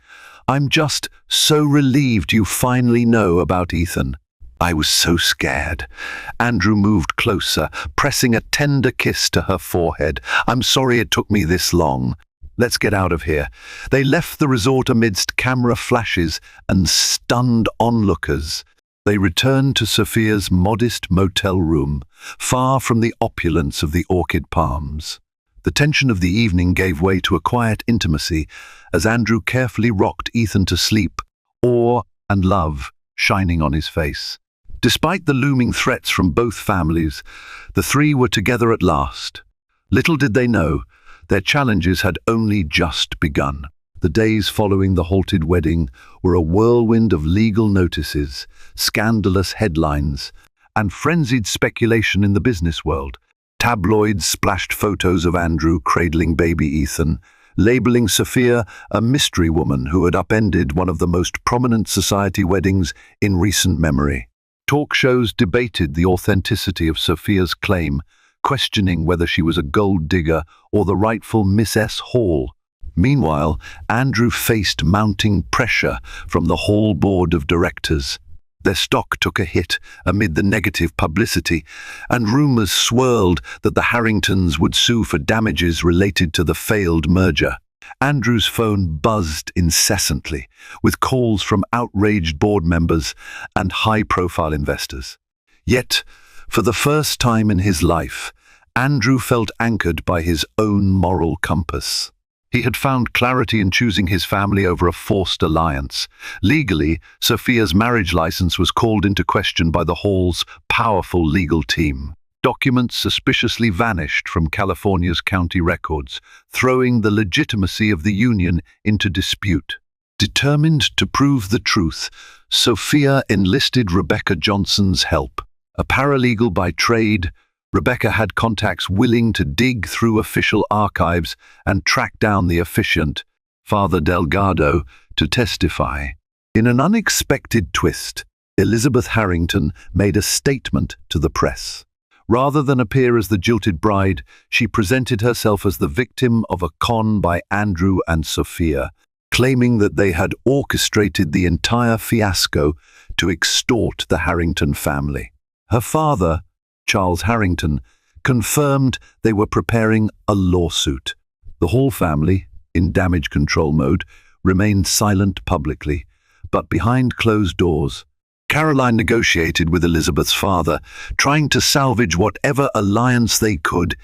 "I'm just so relieved you finally know about Ethan. I was so scared." Andrew moved closer, pressing a tender kiss to her forehead. "I'm sorry it took me this long. Let's get out of here." They left the resort amidst camera flashes and stunned onlookers. They returned to Sophia's modest motel room, far from the opulence of the orchid palms. The tension of the evening gave way to a quiet intimacy as Andrew carefully rocked Ethan to sleep, awe and love shining on his face. Despite the looming threats from both families, the three were together at last. Little did they know, their challenges had only just begun. The days following the halted wedding were a whirlwind of legal notices, scandalous headlines, and frenzied speculation in the business world. Tabloids splashed photos of Andrew cradling baby Ethan, labeling Sophia a mystery woman who had upended one of the most prominent society weddings in recent memory. Talk shows debated the authenticity of Sophia's claim, questioning whether she was a gold digger or the rightful Miss S. Hall. Meanwhile, Andrew faced mounting pressure from the Hall board of directors. Their stock took a hit amid the negative publicity, and rumors swirled that the Harringtons would sue for damages related to the failed merger. Andrew's phone buzzed incessantly, with calls from outraged board members and high-profile investors. Yet, for the first time in his life, Andrew felt anchored by his own moral compass. He had found clarity in choosing his family over a forced alliance. Legally, Sophia's marriage license was called into question by the Hall's powerful legal team. Documents suspiciously vanished from California's county records, throwing the legitimacy of the union into dispute. Determined to prove the truth, Sophia enlisted Rebecca Johnson's help. A paralegal by trade, Rebecca had contacts willing to dig through official archives and track down the officiant, Father Delgado, to testify. In an unexpected twist, Elizabeth Harrington made a statement to the press. Rather than appear as the jilted bride, she presented herself as the victim of a con by Andrew and Sophia, claiming that they had orchestrated the entire fiasco to extort the Harrington family. Her father, Charles Harrington, confirmed they were preparing a lawsuit. The Hall family, in damage control mode, remained silent publicly, but behind closed doors, Caroline negotiated with Elizabeth's father, trying to salvage whatever alliance they could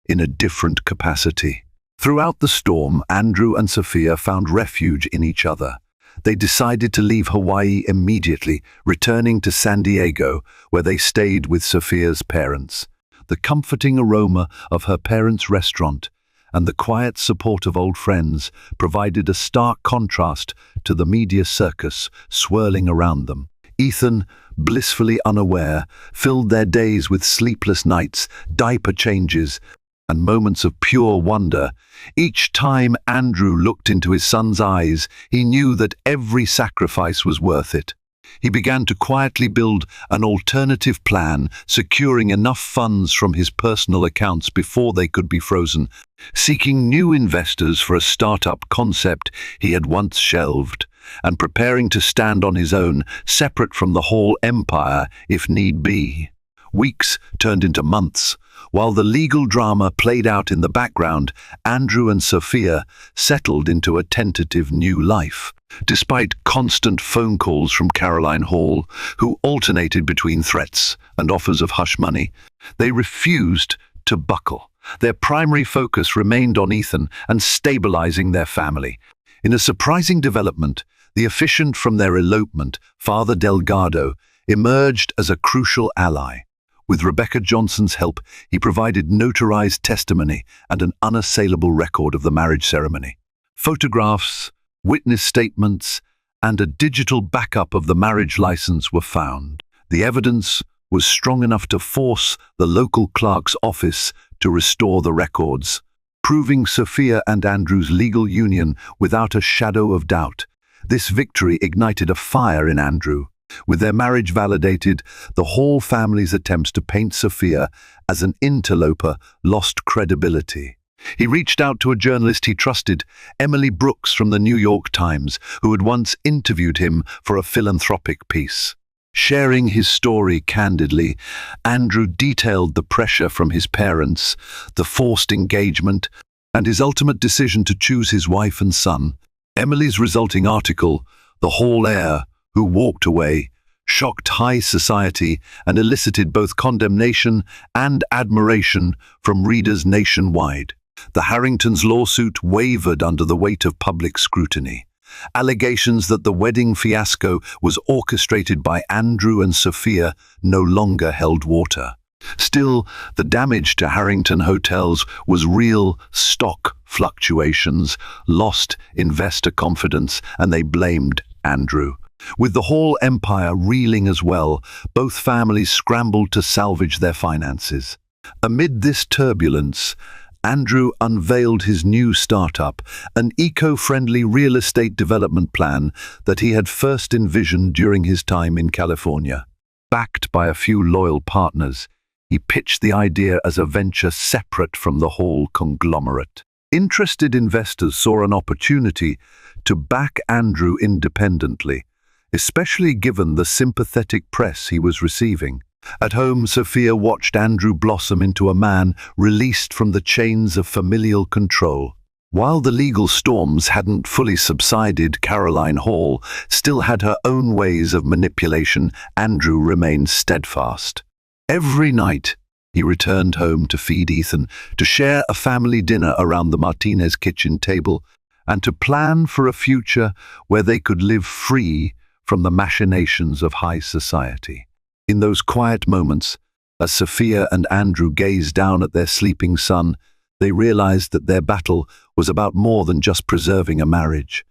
in a different capacity. Throughout the storm, Andrew and Sophia found refuge in each other. They decided to leave Hawaii immediately, returning to San Diego, where they stayed with Sophia's parents. The comforting aroma of her parents' restaurant and the quiet support of old friends provided a stark contrast to the media circus swirling around them. Ethan, blissfully unaware, filled their days with sleepless nights, diaper changes, and moments of pure wonder. Each time Andrew looked into his son's eyes, he knew that every sacrifice was worth it. He began to quietly build an alternative plan, securing enough funds from his personal accounts before they could be frozen, seeking new investors for a startup concept he had once shelved, and preparing to stand on his own, separate from the Hall empire if need be. Weeks turned into months. While the legal drama played out in the background, Andrew and Sophia settled into a tentative new life. Despite constant phone calls from Caroline Hall, who alternated between threats and offers of hush money, they refused to buckle. Their primary focus remained on Ethan and stabilizing their family. In a surprising development, the officiant from their elopement, Father Delgado, emerged as a crucial ally. With Rebecca Johnson's help, he provided notarized testimony and an unassailable record of the marriage ceremony. Photographs, witness statements, and a digital backup of the marriage license were found. The evidence was strong enough to force the local clerk's office to restore the records, proving Sophia and Andrew's legal union without a shadow of doubt. This victory ignited a fire in Andrew. With their marriage validated, the Hall family's attempts to paint Sophia as an interloper lost credibility. He reached out to a journalist he trusted, Emily Brooks from the New York Times, who had once interviewed him for a philanthropic piece. Sharing his story candidly, Andrew detailed the pressure from his parents, the forced engagement, and his ultimate decision to choose his wife and son. Emily's resulting article, The Hall Heir Who Walked Away, shocked high society and elicited both condemnation and admiration from readers nationwide. The Harringtons' lawsuit wavered under the weight of public scrutiny. Allegations that the wedding fiasco was orchestrated by Andrew and Sophia no longer held water. Still, the damage to Harrington hotels was real. Stock fluctuations, lost investor confidence, and they blamed Andrew. With the Hall empire reeling as well, both families scrambled to salvage their finances. Amid this turbulence, Andrew unveiled his new startup, an eco-friendly real estate development plan that he had first envisioned during his time in California. Backed by a few loyal partners, he pitched the idea as a venture separate from the Hall conglomerate. Interested investors saw an opportunity to back Andrew independently, especially given the sympathetic press he was receiving. At home, Sophia watched Andrew blossom into a man released from the chains of familial control. While the legal storms hadn't fully subsided, Caroline Hall still had her own ways of manipulation. Andrew remained steadfast. Every night, he returned home to feed Ethan, to share a family dinner around the Martinez kitchen table, and to plan for a future where they could live free from the machinations of high society. In those quiet moments, as Sophia and Andrew gazed down at their sleeping son, they realized that their battle was about more than just preserving a marriage.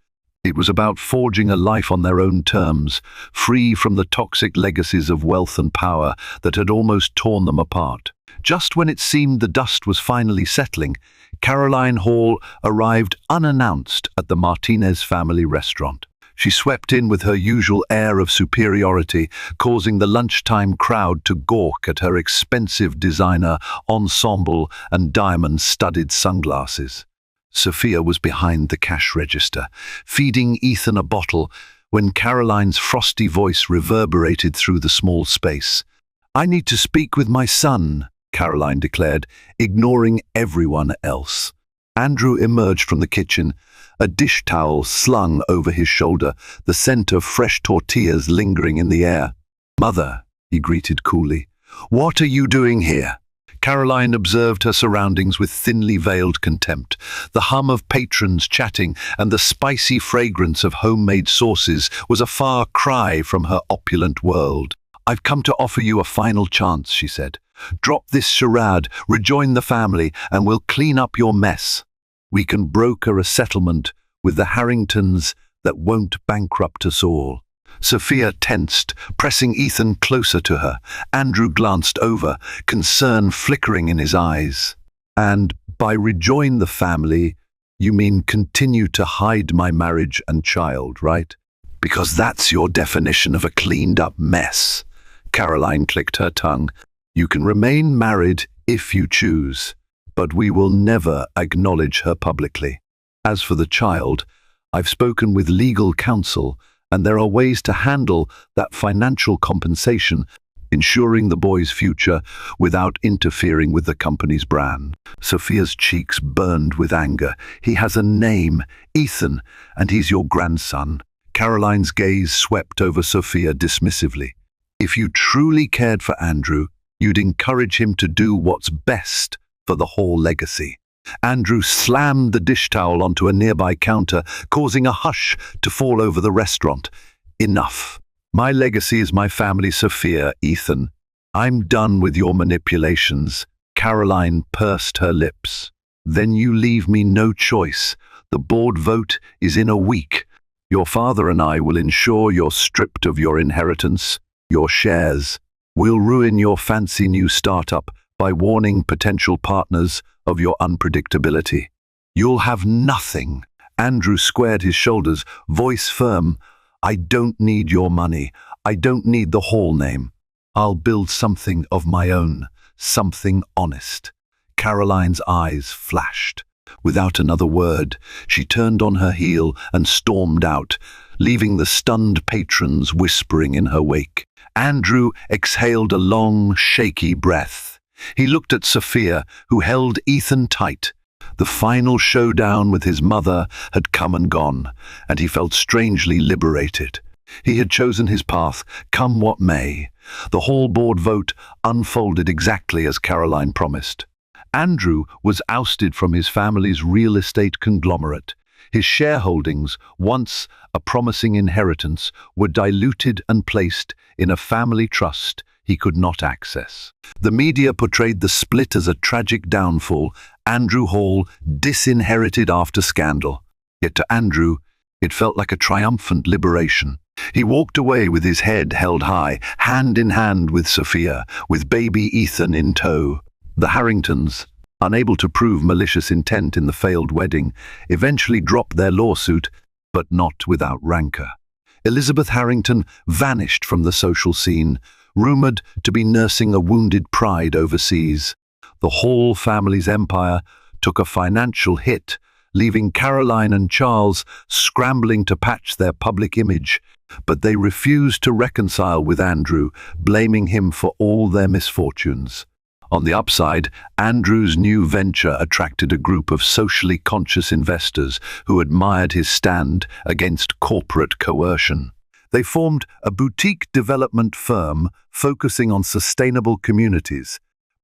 It was about forging a life on their own terms, free from the toxic legacies of wealth and power that had almost torn them apart. Just when it seemed the dust was finally settling, Caroline Hall arrived unannounced at the Martinez family restaurant. She swept in with her usual air of superiority, causing the lunchtime crowd to gawk at her expensive designer ensemble and diamond-studded sunglasses. Sophia was behind the cash register, feeding Ethan a bottle, when Caroline's frosty voice reverberated through the small space. "I need to speak with my son," Caroline declared, ignoring everyone else. Andrew emerged from the kitchen, a dish towel slung over his shoulder, the scent of fresh tortillas lingering in the air. "Mother," he greeted coolly, "what are you doing here?" Caroline observed her surroundings with thinly veiled contempt. The hum of patrons chatting and the spicy fragrance of homemade sauces was a far cry from her opulent world. "I've come to offer you a final chance," she said. "Drop this charade, rejoin the family, and we'll clean up your mess. We can broker a settlement with the Harringtons that won't bankrupt us all." Sophia tensed, pressing Ethan closer to her. Andrew glanced over, concern flickering in his eyes. "And by rejoin the family, you mean continue to hide my marriage and child, right? Because that's your definition of a cleaned-up mess." Caroline clicked her tongue. "You can remain married if you choose, but we will never acknowledge her publicly. As for the child, I've spoken with legal counsel, and there are ways to handle that financial compensation, ensuring the boy's future without interfering with the company's brand." Sophia's cheeks burned with anger. "He has a name, Ethan, and he's your grandson." Caroline's gaze swept over Sophia dismissively. "If you truly cared for Andrew, you'd encourage him to do what's best for the Hall legacy." Andrew slammed the dish towel onto a nearby counter, causing a hush to fall over the restaurant. "Enough. My legacy is my family, Sophia, Ethan. I'm done with your manipulations." Caroline pursed her lips. "Then you leave me no choice. The board vote is in a week. Your father and I will ensure you're stripped of your inheritance, your shares. We'll ruin your fancy new startup by warning potential partners of your unpredictability. You'll have nothing. Andrew squared his shoulders, voice firm. I don't need your money. I don't need the hall name. I'll build something of my own, something honest. Caroline's eyes flashed. Without another word, she turned on her heel and stormed out, leaving the stunned patrons whispering in her wake. Andrew exhaled a long, shaky breath. He looked at Sophia, who held Ethan tight. The final showdown with his mother had come and gone, and he felt strangely liberated. He had chosen his path, come what may. The hall board vote unfolded exactly as Caroline promised. Andrew was ousted from his family's real estate conglomerate. His shareholdings, once a promising inheritance, were diluted and placed in a family trust he could not access. The media portrayed the split as a tragic downfall. Andrew Hall disinherited after scandal. Yet to Andrew, it felt like a triumphant liberation. He walked away with his head held high, hand in hand with Sophia, with baby Ethan in tow. The Harringtons, unable to prove malicious intent in the failed wedding, eventually dropped their lawsuit, but not without rancor. Elizabeth Harrington vanished from the social scene, rumored to be nursing a wounded pride overseas. The Hall family's empire took a financial hit, leaving Caroline and Charles scrambling to patch their public image, but they refused to reconcile with Andrew, blaming him for all their misfortunes. On the upside, Andrew's new venture attracted a group of socially conscious investors who admired his stand against corporate coercion. They formed a boutique development firm focusing on sustainable communities,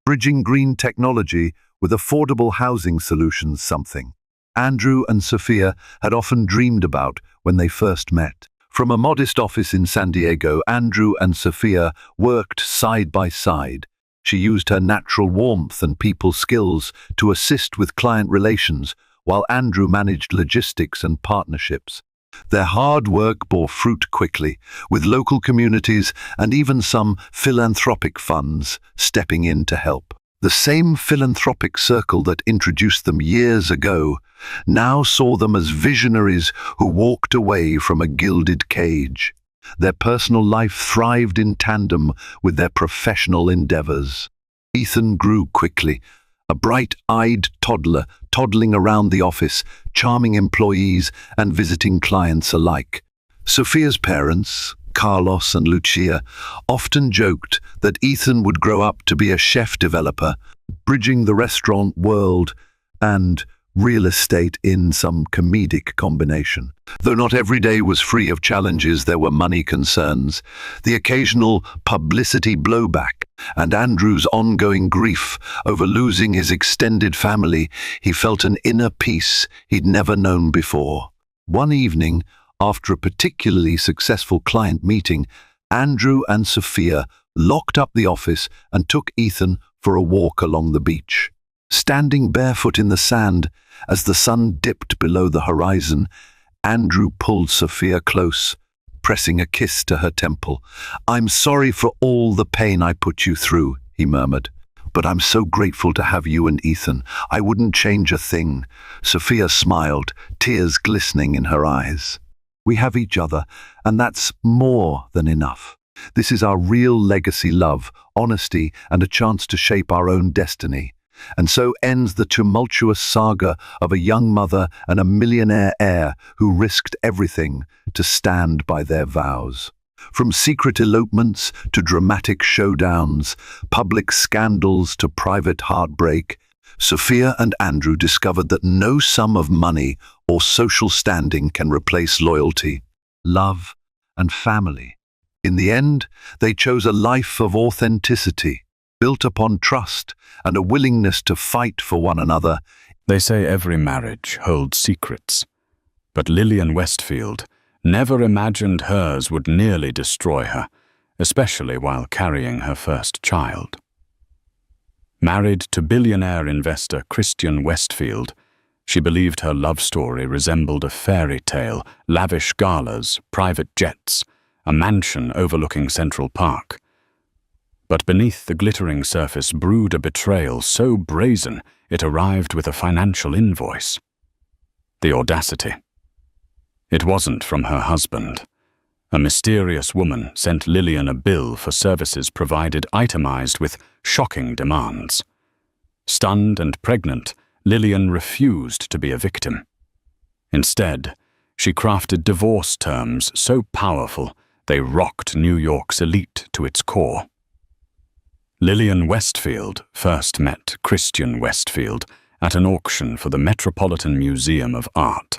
bridging green technology with affordable housing solutions, something Andrew and Sophia had often dreamed about when they first met. From a modest office in San Diego, Andrew and Sophia worked side by side. She used her natural warmth and people skills to assist with client relations, while Andrew managed logistics and partnerships. Their hard work bore fruit quickly, with local communities and even some philanthropic funds stepping in to help. The same philanthropic circle that introduced them years ago now saw them as visionaries who walked away from a gilded cage. Their personal life thrived in tandem with their professional endeavors. Ethan grew quickly, a bright-eyed toddler toddling around the office, charming employees and visiting clients alike. Sophia's parents, Carlos and Lucia, often joked that Ethan would grow up to be a chef developer, bridging the restaurant world and real estate in some comedic combination. Though not every day was free of challenges, there were money concerns, the occasional publicity blowback, and Andrew's ongoing grief over losing his extended family. He felt an inner peace he'd never known before. One evening, after a particularly successful client meeting, Andrew and Sophia locked up the office and took Ethan for a walk along the beach. Standing barefoot in the sand as the sun dipped below the horizon, Andrew pulled Sophia close, pressing a kiss to her temple. "I'm sorry for all the pain I put you through," he murmured. "But I'm so grateful to have you and Ethan. I wouldn't change a thing." Sophia smiled, tears glistening in her eyes. "We have each other, and that's more than enough. This is our real legacy: love, honesty, and a chance to shape our own destiny." And so ends the tumultuous saga of a young mother and a millionaire heir who risked everything to stand by their vows. From secret elopements to dramatic showdowns, public scandals to private heartbreak, Sophia and Andrew discovered that no sum of money or social standing can replace loyalty, love, and family. In the end, they chose a life of authenticity, built upon trust and a willingness to fight for one another. They say every marriage holds secrets, but Lillian Westfield never imagined hers would nearly destroy her, especially while carrying her first child. Married to billionaire investor Christian Westfield, she believed her love story resembled a fairy tale: lavish galas, private jets, a mansion overlooking Central Park. But beneath the glittering surface brewed a betrayal so brazen it arrived with a financial invoice. The audacity. It wasn't from her husband. A mysterious woman sent Lillian a bill for services provided itemized with shocking demands. Stunned and pregnant, Lillian refused to be a victim. Instead, she crafted divorce terms so powerful they rocked New York's elite to its core. Lillian Westfield first met Christian Westfield at an auction for the Metropolitan Museum of Art.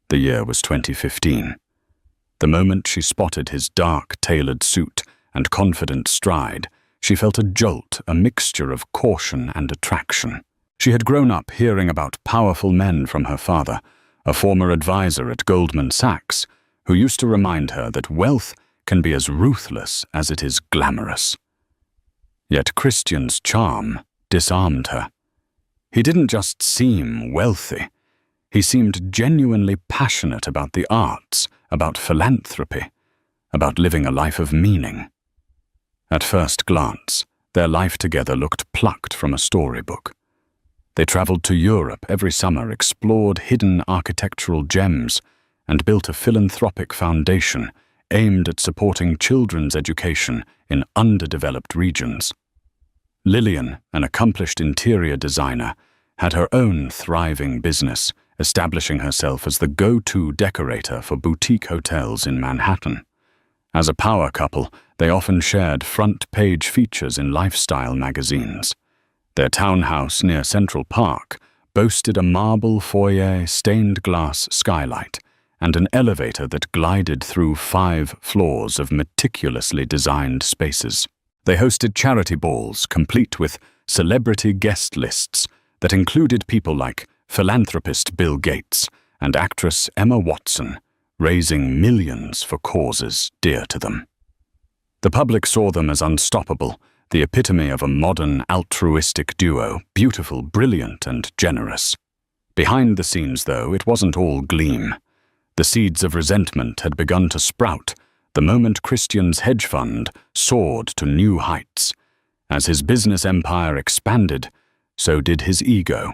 The year was 2015. The moment she spotted his dark, tailored suit and confident stride, she felt a jolt, a mixture of caution and attraction. She had grown up hearing about powerful men from her father, a former advisor at Goldman Sachs, who used to remind her that wealth can be as ruthless as it is glamorous. Yet Christian's charm disarmed her. He didn't just seem wealthy. He seemed genuinely passionate about the arts, about philanthropy, about living a life of meaning. At first glance, their life together looked plucked from a storybook. They traveled to Europe every summer, explored hidden architectural gems, and built a philanthropic foundation aimed at supporting children's education in underdeveloped regions. Lillian, an accomplished interior designer, had her own thriving business, establishing herself as the go-to decorator for boutique hotels in Manhattan. As a power couple, they often shared front-page features in lifestyle magazines. Their townhouse near Central Park boasted a marble foyer, stained glass skylight, and an elevator that glided through 5 floors of meticulously designed spaces. They hosted charity balls complete with celebrity guest lists that included people like philanthropist Bill Gates and actress Emma Watson, raising millions for causes dear to them. The public saw them as unstoppable, the epitome of a modern altruistic duo, beautiful, brilliant, and generous. Behind the scenes, though, it wasn't all gleam. The seeds of resentment had begun to sprout the moment Christian's hedge fund soared to new heights. As his business empire expanded, so did his ego.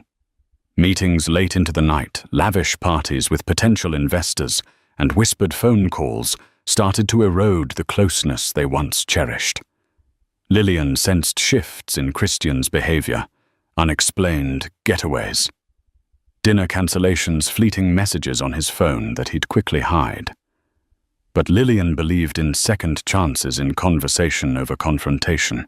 Meetings late into the night, lavish parties with potential investors, and whispered phone calls started to erode the closeness they once cherished. Lillian sensed shifts in Christian's behavior, unexplained getaways. Dinner cancellations, fleeting messages on his phone that he'd quickly hide. But Lillian believed in second chances in conversation over confrontation.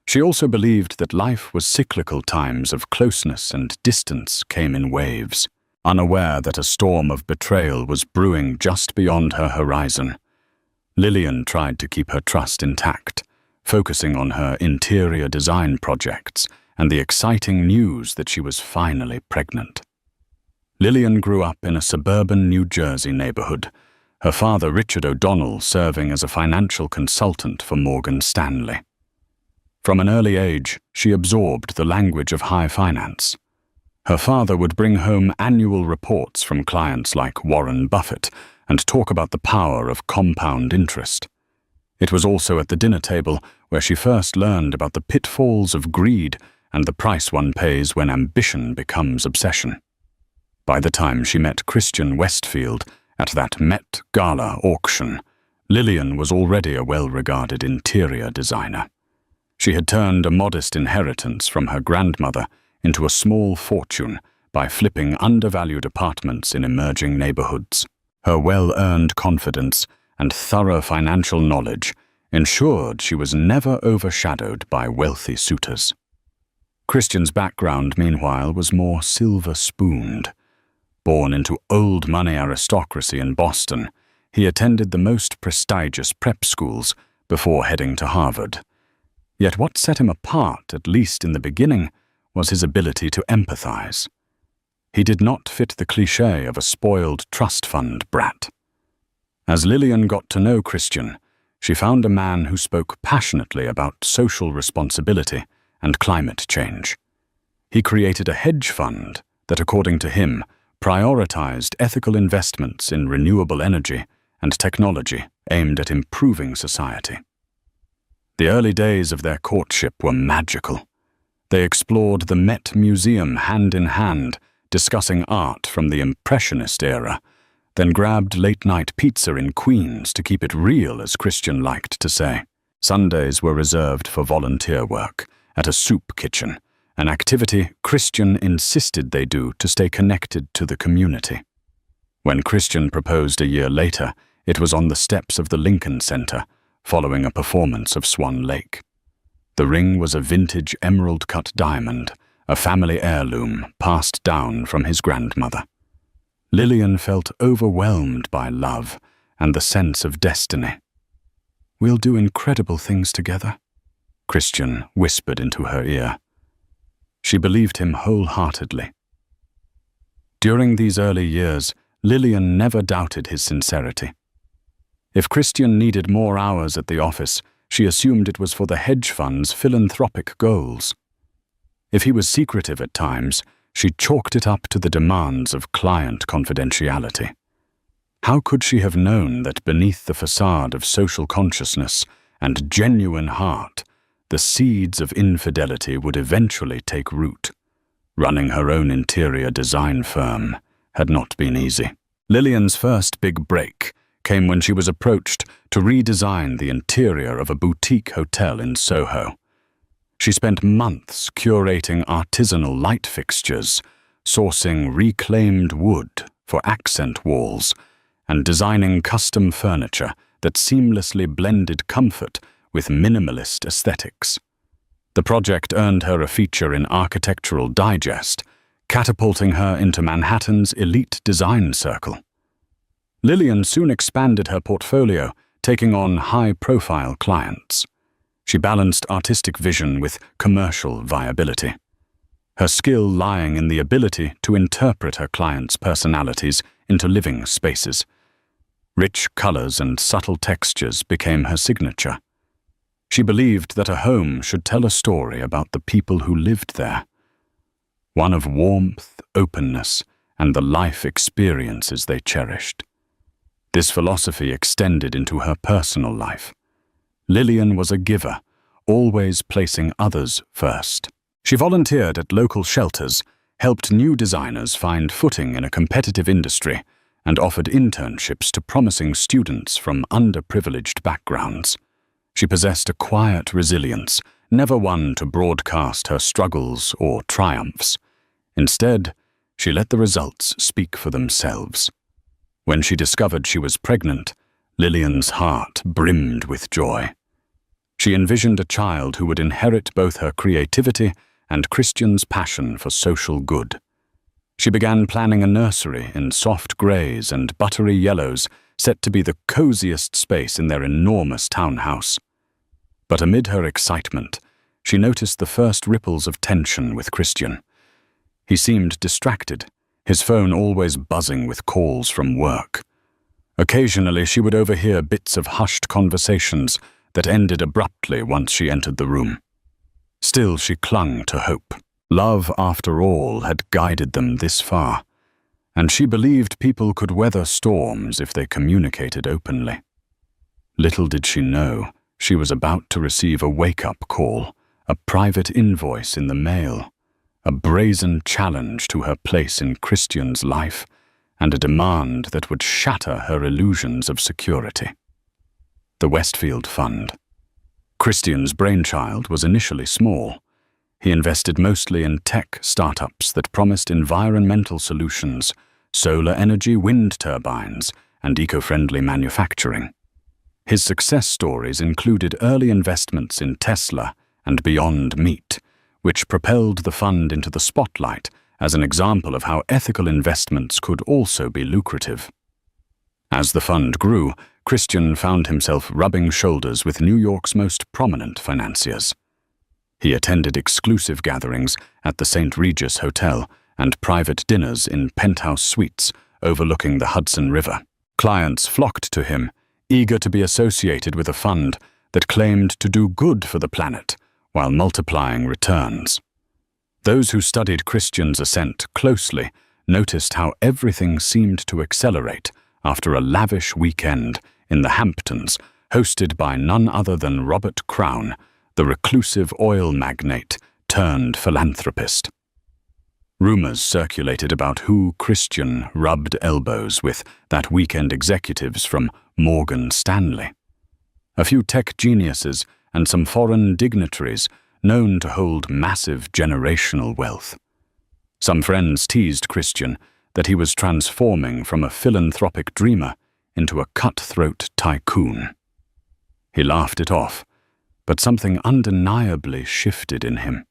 She also believed that life was cyclical. Times of closeness and distance came in waves. Unaware that a storm of betrayal was brewing just beyond her horizon, Lillian tried to keep her trust intact, focusing on her interior design projects and the exciting news that she was finally pregnant. Lillian grew up in a suburban New Jersey neighborhood, her father Richard O'Donnell serving as a financial consultant for Morgan Stanley. From an early age, she absorbed the language of high finance. Her father would bring home annual reports from clients like Warren Buffett and talk about the power of compound interest. It was also at the dinner table where she first learned about the pitfalls of greed and the price one pays when ambition becomes obsession. By the time she met Christian Westfield at that Met Gala auction, Lillian was already a well-regarded interior designer. She had turned a modest inheritance from her grandmother into a small fortune by flipping undervalued apartments in emerging neighborhoods. Her well-earned confidence and thorough financial knowledge ensured she was never overshadowed by wealthy suitors. Christian's background, meanwhile, was more silver-spooned. Born into old-money aristocracy in Boston, he attended the most prestigious prep schools before heading to Harvard. Yet what set him apart, at least in the beginning, was his ability to empathize. He did not fit the cliché of a spoiled trust fund brat. As Lillian got to know Christian, she found a man who spoke passionately about social responsibility and climate change. He created a hedge fund that, according to him, prioritized ethical investments in renewable energy and technology aimed at improving society. The early days of their courtship were magical. They explored the Met Museum hand in hand, discussing art from the Impressionist era, then grabbed late-night pizza in Queens to keep it real, as Christian liked to say. Sundays were reserved for volunteer work at a soup kitchen, an activity Christian insisted they do to stay connected to the community. When Christian proposed a year later, it was on the steps of the Lincoln Center, following a performance of Swan Lake. The ring was a vintage emerald-cut diamond, a family heirloom passed down from his grandmother. Lillian felt overwhelmed by love and the sense of destiny. "We'll do incredible things together," Christian whispered into her ear. She believed him wholeheartedly. During these early years, Lillian never doubted his sincerity. If Christian needed more hours at the office, she assumed it was for the hedge fund's philanthropic goals. If he was secretive at times, she chalked it up to the demands of client confidentiality. How could she have known that beneath the facade of social consciousness and genuine heart, the seeds of infidelity would eventually take root? Running her own interior design firm had not been easy. Lillian's first big break came when she was approached to redesign the interior of a boutique hotel in Soho. She spent months curating artisanal light fixtures, sourcing reclaimed wood for accent walls, and designing custom furniture that seamlessly blended comfort with minimalist aesthetics. The project earned her a feature in Architectural Digest, catapulting her into Manhattan's elite design circle. Lillian soon expanded her portfolio, taking on high-profile clients. She balanced artistic vision with commercial viability, her skill lying in the ability to interpret her clients' personalities into living spaces. Rich colors and subtle textures became her signature. She believed that a home should tell a story about the people who lived there, one of warmth, openness, and the life experiences they cherished. This philosophy extended into her personal life. Lillian was a giver, always placing others first. She volunteered at local shelters, helped new designers find footing in a competitive industry, and offered internships to promising students from underprivileged backgrounds. She possessed a quiet resilience, never one to broadcast her struggles or triumphs. Instead, she let the results speak for themselves. When she discovered she was pregnant, Lillian's heart brimmed with joy. She envisioned a child who would inherit both her creativity and Christian's passion for social good. She began planning a nursery in soft grays and buttery yellows, set to be the coziest space in their enormous townhouse. But amid her excitement, she noticed the first ripples of tension with Christian. He seemed distracted, his phone always buzzing with calls from work. Occasionally, she would overhear bits of hushed conversations that ended abruptly once she entered the room. Still, she clung to hope. Love, after all, had guided them this far, and she believed people could weather storms if they communicated openly. Little did she know, she was about to receive a wake-up call, a private invoice in the mail, a brazen challenge to her place in Christian's life, and a demand that would shatter her illusions of security. The Westfield Fund. Christian's brainchild was initially small. He invested mostly in tech startups that promised environmental solutions, solar energy, wind turbines, and eco-friendly manufacturing. His success stories included early investments in Tesla and Beyond Meat, which propelled the fund into the spotlight as an example of how ethical investments could also be lucrative. As the fund grew, Christian found himself rubbing shoulders with New York's most prominent financiers. He attended exclusive gatherings at the St. Regis Hotel and private dinners in penthouse suites overlooking the Hudson River. Clients flocked to him, eager to be associated with a fund that claimed to do good for the planet while multiplying returns. Those who studied Christian's ascent closely noticed how everything seemed to accelerate after a lavish weekend in the Hamptons, hosted by none other than Robert Crown, the reclusive oil magnate turned philanthropist. Rumors circulated about who Christian rubbed elbows with that weekend executives from Morgan Stanley. A few tech geniuses and some foreign dignitaries known to hold massive generational wealth. Some friends teased Christian that he was transforming from a philanthropic dreamer into a cutthroat tycoon. He laughed it off, but something undeniably shifted in him.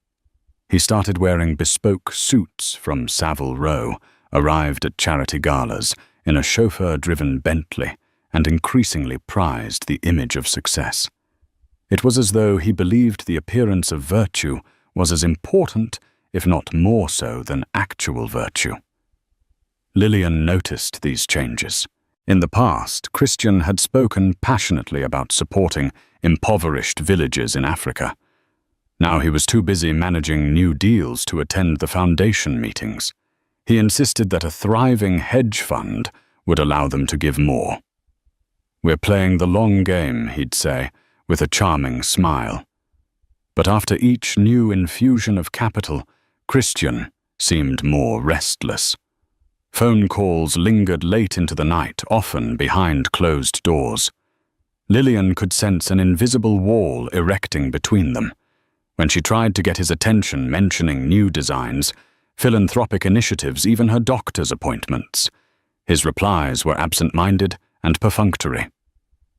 He started wearing bespoke suits from Savile Row, arrived at charity galas in a chauffeur-driven Bentley, and increasingly prized the image of success. It was as though he believed the appearance of virtue was as important, if not more so, than actual virtue. Lillian noticed these changes. In the past, Christian had spoken passionately about supporting impoverished villages in Africa. Now he was too busy managing new deals to attend the foundation meetings. He insisted that a thriving hedge fund would allow them to give more. "We're playing the long game," he'd say, with a charming smile. But after each new infusion of capital, Christian seemed more restless. Phone calls lingered late into the night, often behind closed doors. Lillian could sense an invisible wall erecting between them. When she tried to get his attention mentioning new designs, philanthropic initiatives, even her doctor's appointments, his replies were absent-minded and perfunctory.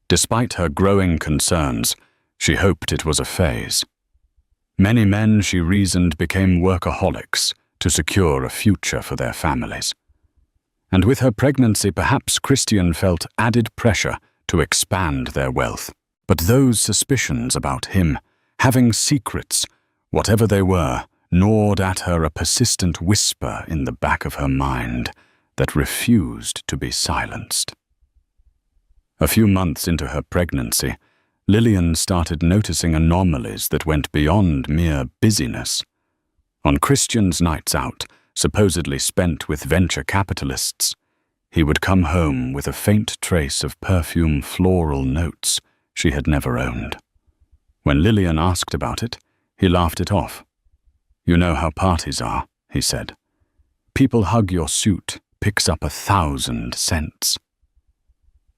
Despite her growing concerns, she hoped it was a phase. Many men, she reasoned, became workaholics to secure a future for their families. And with her pregnancy, perhaps Christian felt added pressure to expand their wealth. But those suspicions about him, having secrets, whatever they were, gnawed at her, a persistent whisper in the back of her mind that refused to be silenced. A few months into her pregnancy, Lillian started noticing anomalies that went beyond mere busyness. On Christian's nights out, supposedly spent with venture capitalists, he would come home with a faint trace of perfume floral notes she had never owned. When Lillian asked about it, he laughed it off. "You know how parties are," he said. "People hug your suit, picks up 1,000 cents.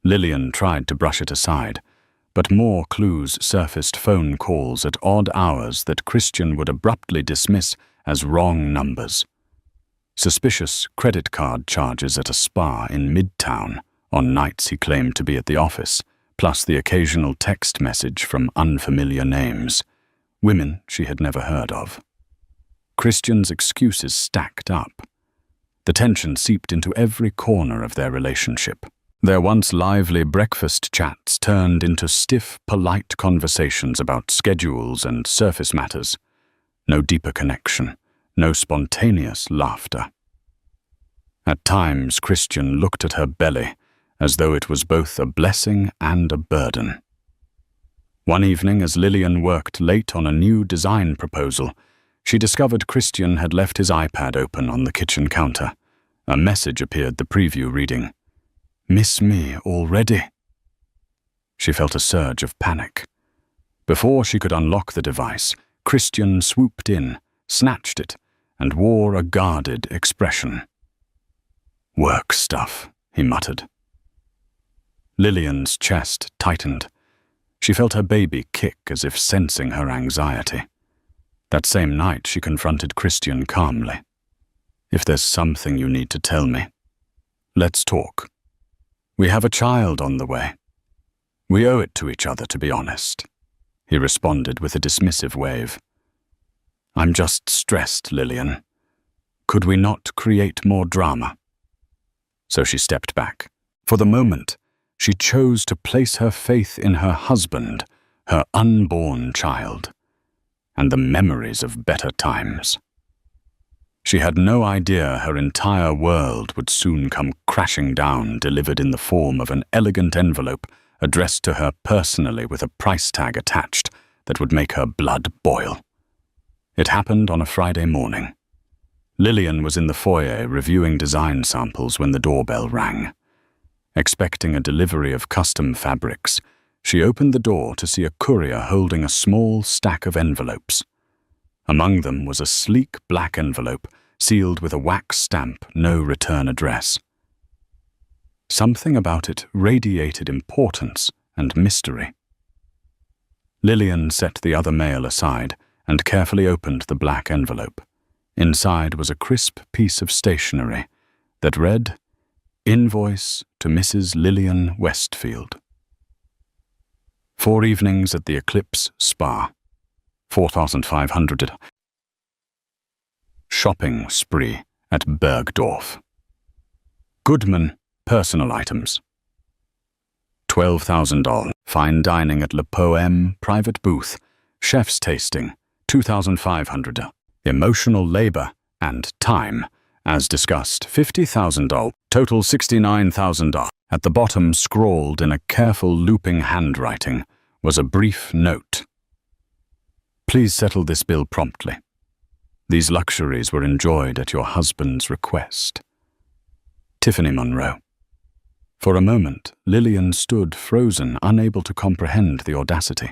Lillian tried to brush it aside, but more clues surfaced: phone calls at odd hours that Christian would abruptly dismiss as wrong numbers. Suspicious credit card charges at a spa in Midtown on nights he claimed to be at the office, plus the occasional text message from unfamiliar names, women she had never heard of. Christian's excuses stacked up. The tension seeped into every corner of their relationship. Their once lively breakfast chats turned into stiff, polite conversations about schedules and surface matters. No deeper connection, no spontaneous laughter. At times, Christian looked at her belly as though it was both a blessing and a burden. One evening, as Lillian worked late on a new design proposal, she discovered Christian had left his iPad open on the kitchen counter. A message appeared, the preview reading, "Miss me already?" She felt a surge of panic. Before she could unlock the device, Christian swooped in, snatched it, and wore a guarded expression. "Work stuff," he muttered. Lillian's chest tightened. She felt her baby kick as if sensing her anxiety. That same night, she confronted Christian calmly. "If there's something you need to tell me, let's talk. We have a child on the way. We owe it to each other, to be honest," he responded with a dismissive wave. "I'm just stressed, Lillian. Could we not create more drama?" So she stepped back. For the moment, she chose to place her faith in her husband, her unborn child, and the memories of better times. She had no idea her entire world would soon come crashing down, delivered in the form of an elegant envelope addressed to her personally with a price tag attached that would make her blood boil. It happened on a Friday morning. Lillian was in the foyer reviewing design samples when the doorbell rang. Expecting a delivery of custom fabrics, she opened the door to see a courier holding a small stack of envelopes. Among them was a sleek black envelope sealed with a wax stamp, no return address. Something about it radiated importance and mystery. Lillian set the other mail aside and carefully opened the black envelope. Inside was a crisp piece of stationery that read, "Invoice to Mrs. Lillian Westfield. 4 evenings at the Eclipse Spa. 4,500. Shopping spree at Bergdorf. Goodman personal items. $12,000. Fine dining at Le Poème private booth. Chef's tasting. 2,500. Emotional labor and time. As discussed, $50,000. Total $69,000. At the bottom, scrawled in a careful looping handwriting, was a brief note. Please settle this bill promptly. These luxuries were enjoyed at your husband's request. Tiffany Monroe. For a moment, Lillian stood frozen, unable to comprehend the audacity.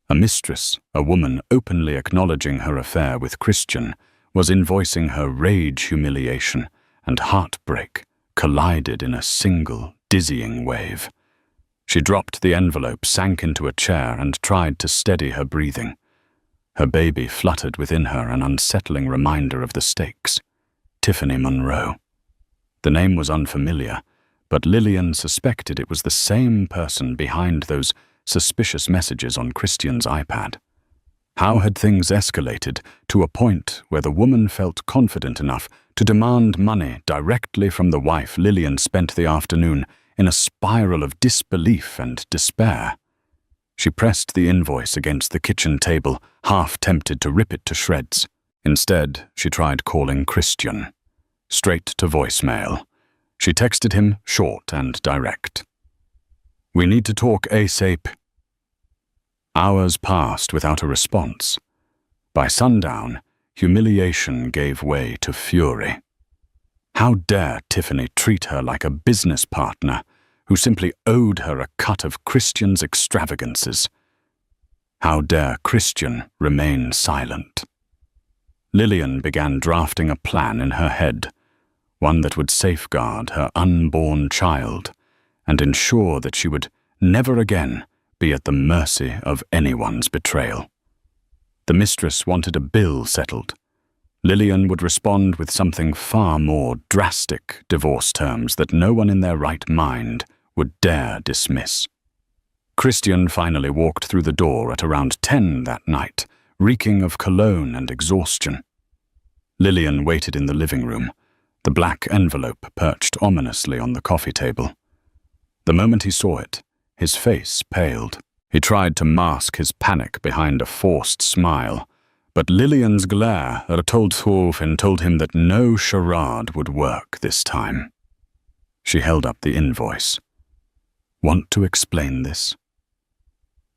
A mistress, a woman openly acknowledging her affair with Christian, was invoicing her rage, humiliation, and heartbreak collided in a single, dizzying wave. She dropped the envelope, sank into a chair, and tried to steady her breathing. Her baby fluttered within her, an unsettling reminder of the stakes. Tiffany Monroe. The name was unfamiliar, but Lillian suspected it was the same person behind those suspicious messages on Christian's iPad. How had things escalated to a point where the woman felt confident enough to demand money directly from the wife Lillian spent the afternoon in a spiral of disbelief and despair? She pressed the invoice against the kitchen table, half tempted to rip it to shreds. Instead, she tried calling Christian. Straight to voicemail. She texted him short and direct. "We need to talk ASAP." Hours passed without a response. By sundown, humiliation gave way to fury. How dare Tiffany treat her like a business partner who simply owed her a cut of Christian's extravagances? How dare Christian remain silent? Lillian began drafting a plan in her head, one that would safeguard her unborn child and ensure that she would never again be at the mercy of anyone's betrayal. The mistress wanted a bill settled. Lillian would respond with something far more drastic: divorce terms that no one in their right mind would dare dismiss. Christian finally walked through the door at around 10 that night, reeking of cologne and exhaustion. Lillian waited in the living room, the black envelope perched ominously on the coffee table. The moment he saw it, his face paled. He tried to mask his panic behind a forced smile, but Lillian's glare told him that no charade would work this time. She held up the invoice. "Want to explain this?"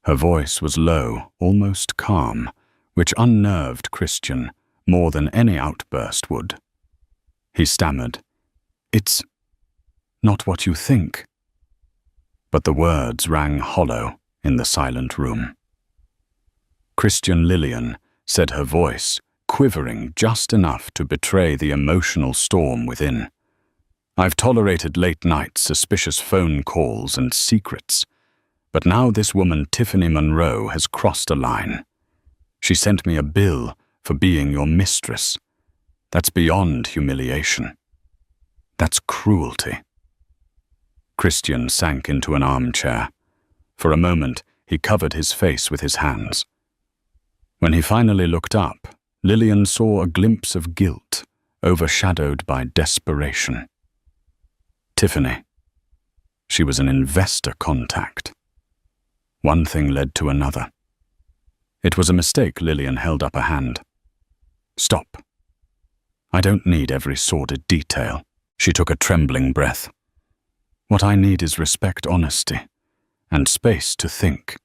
Her voice was low, almost calm, which unnerved Christian more than any outburst would. He stammered, "It's not what you think." But the words rang hollow in the silent room. Christian Lillian said, her voice quivering just enough to betray the emotional storm within. "I've tolerated late nights, suspicious phone calls, and secrets, but now this woman Tiffany Monroe has crossed a line. She sent me a bill for being your mistress. That's beyond humiliation. That's cruelty." Christian sank into an armchair. For a moment, he covered his face with his hands. When he finally looked up, Lillian saw a glimpse of guilt, overshadowed by desperation. Tiffany. She was an investor contact. One thing led to another. It was a mistake. Lillian held up a hand. "Stop. I don't need every sordid detail." She took a trembling breath. "What I need is respect, honesty, and space to think."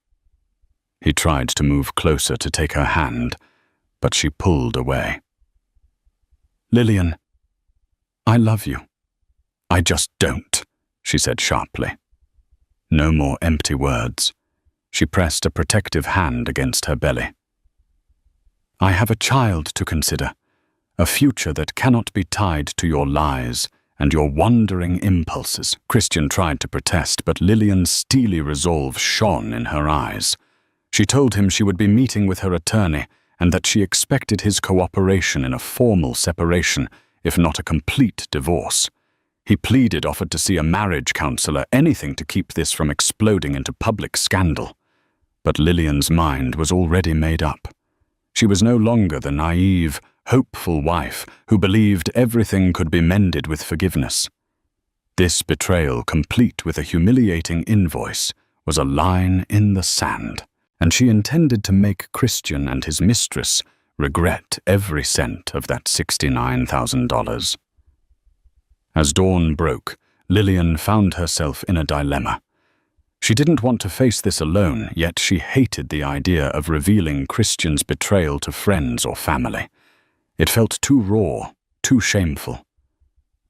He tried to move closer to take her hand, but she pulled away. "Lillian, I love you. I just don't," she said sharply. No more empty words. She pressed a protective hand against her belly. I have a child to consider, a future that cannot be tied to your lies and your wandering impulses. Christian tried to protest, but Lillian's steely resolve shone in her eyes. She told him she would be meeting with her attorney and that she expected his cooperation in a formal separation, if not a complete divorce. He pleaded, offered to see a marriage counselor, anything to keep this from exploding into public scandal. But Lillian's mind was already made up. She was no longer the naive, hopeful wife who believed everything could be mended with forgiveness. This betrayal, complete with a humiliating invoice, was a line in the sand, and she intended to make Christian and his mistress regret every cent of that $69,000. As dawn broke, Lillian found herself in a dilemma. She didn't want to face this alone, yet she hated the idea of revealing Christian's betrayal to friends or family. It felt too raw, too shameful.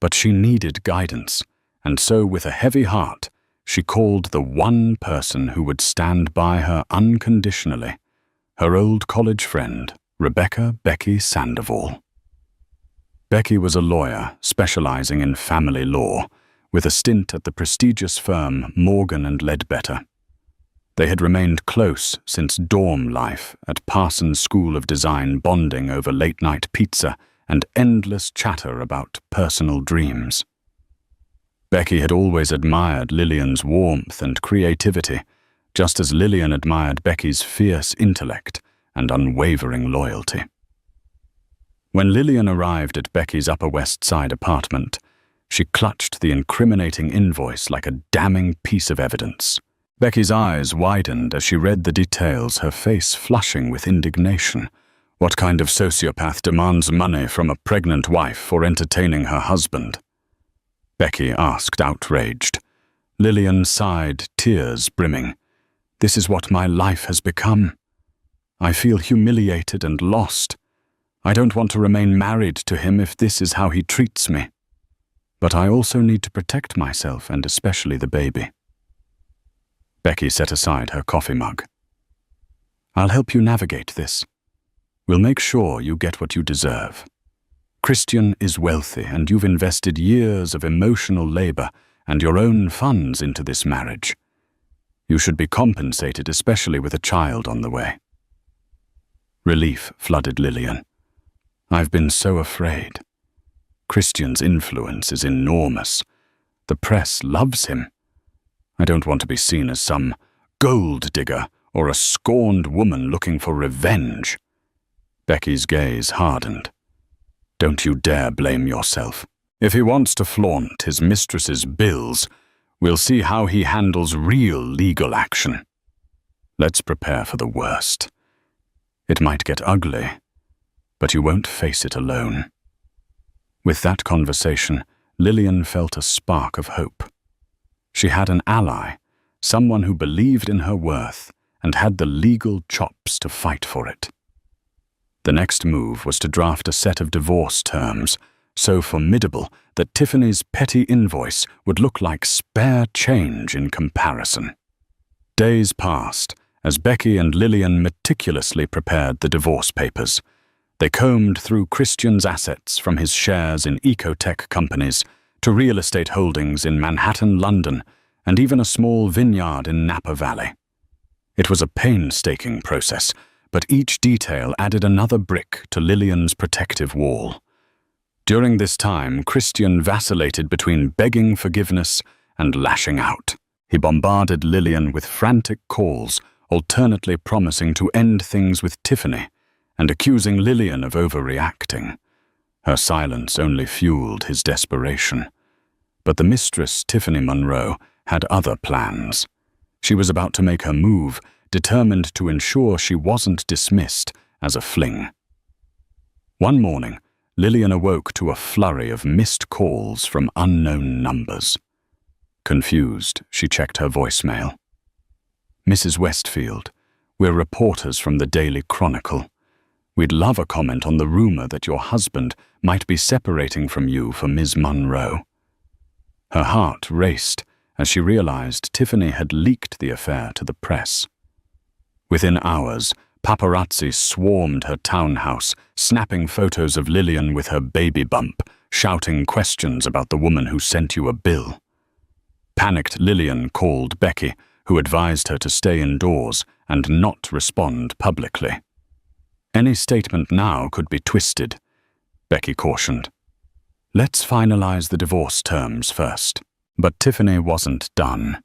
But she needed guidance, and so with a heavy heart, she called the one person who would stand by her unconditionally, her old college friend, Rebecca Becky Sandoval. Becky was a lawyer specializing in family law, with a stint at the prestigious firm Morgan & Ledbetter. They had remained close since dorm life at Parsons School of Design, bonding over late-night pizza and endless chatter about personal dreams. Becky had always admired Lillian's warmth and creativity, just as Lillian admired Becky's fierce intellect and unwavering loyalty. When Lillian arrived at Becky's Upper West Side apartment, she clutched the incriminating invoice like a damning piece of evidence. Becky's eyes widened as she read the details, her face flushing with indignation. What kind of sociopath demands money from a pregnant wife for entertaining her husband? Becky asked, outraged. Lillian sighed, tears brimming. This is what my life has become. I feel humiliated and lost. I don't want to remain married to him if this is how he treats me. But I also need to protect myself and especially the baby. Becky set aside her coffee mug. I'll help you navigate this. We'll make sure you get what you deserve. Christian is wealthy, and you've invested years of emotional labor and your own funds into this marriage. You should be compensated, especially with a child on the way. Relief flooded Lillian. I've been so afraid. Christian's influence is enormous. The press loves him. I don't want to be seen as some gold digger or a scorned woman looking for revenge. Becky's gaze hardened. Don't you dare blame yourself. If he wants to flaunt his mistress's bills, we'll see how he handles real legal action. Let's prepare for the worst. It might get ugly, but you won't face it alone. With that conversation, Lillian felt a spark of hope. She had an ally, someone who believed in her worth and had the legal chops to fight for it. The next move was to draft a set of divorce terms, so formidable that Tiffany's petty invoice would look like spare change in comparison. Days passed as Becky and Lillian meticulously prepared the divorce papers. They combed through Christian's assets, from his shares in ecotech companies to real estate holdings in Manhattan, London, and even a small vineyard in Napa Valley. It was a painstaking process, but each detail added another brick to Lillian's protective wall. During this time, Christian vacillated between begging forgiveness and lashing out. He bombarded Lillian with frantic calls, alternately promising to end things with Tiffany and accusing Lillian of overreacting. Her silence only fueled his desperation. But the mistress, Tiffany Monroe, had other plans. She was about to make her move, determined to ensure she wasn't dismissed as a fling. One morning, Lillian awoke to a flurry of missed calls from unknown numbers. Confused, she checked her voicemail. Mrs. Westfield, we're reporters from the Daily Chronicle. We'd love a comment on the rumor that your husband might be separating from you for Ms. Monroe. Her heart raced as she realized Tiffany had leaked the affair to the press. Within hours, paparazzi swarmed her townhouse, snapping photos of Lillian with her baby bump, shouting questions about the woman who sent you a bill. Panicked Lillian called Becky, who advised her to stay indoors and not respond publicly. Any statement now could be twisted, Becky cautioned. Let's finalize the divorce terms first. But Tiffany wasn't done.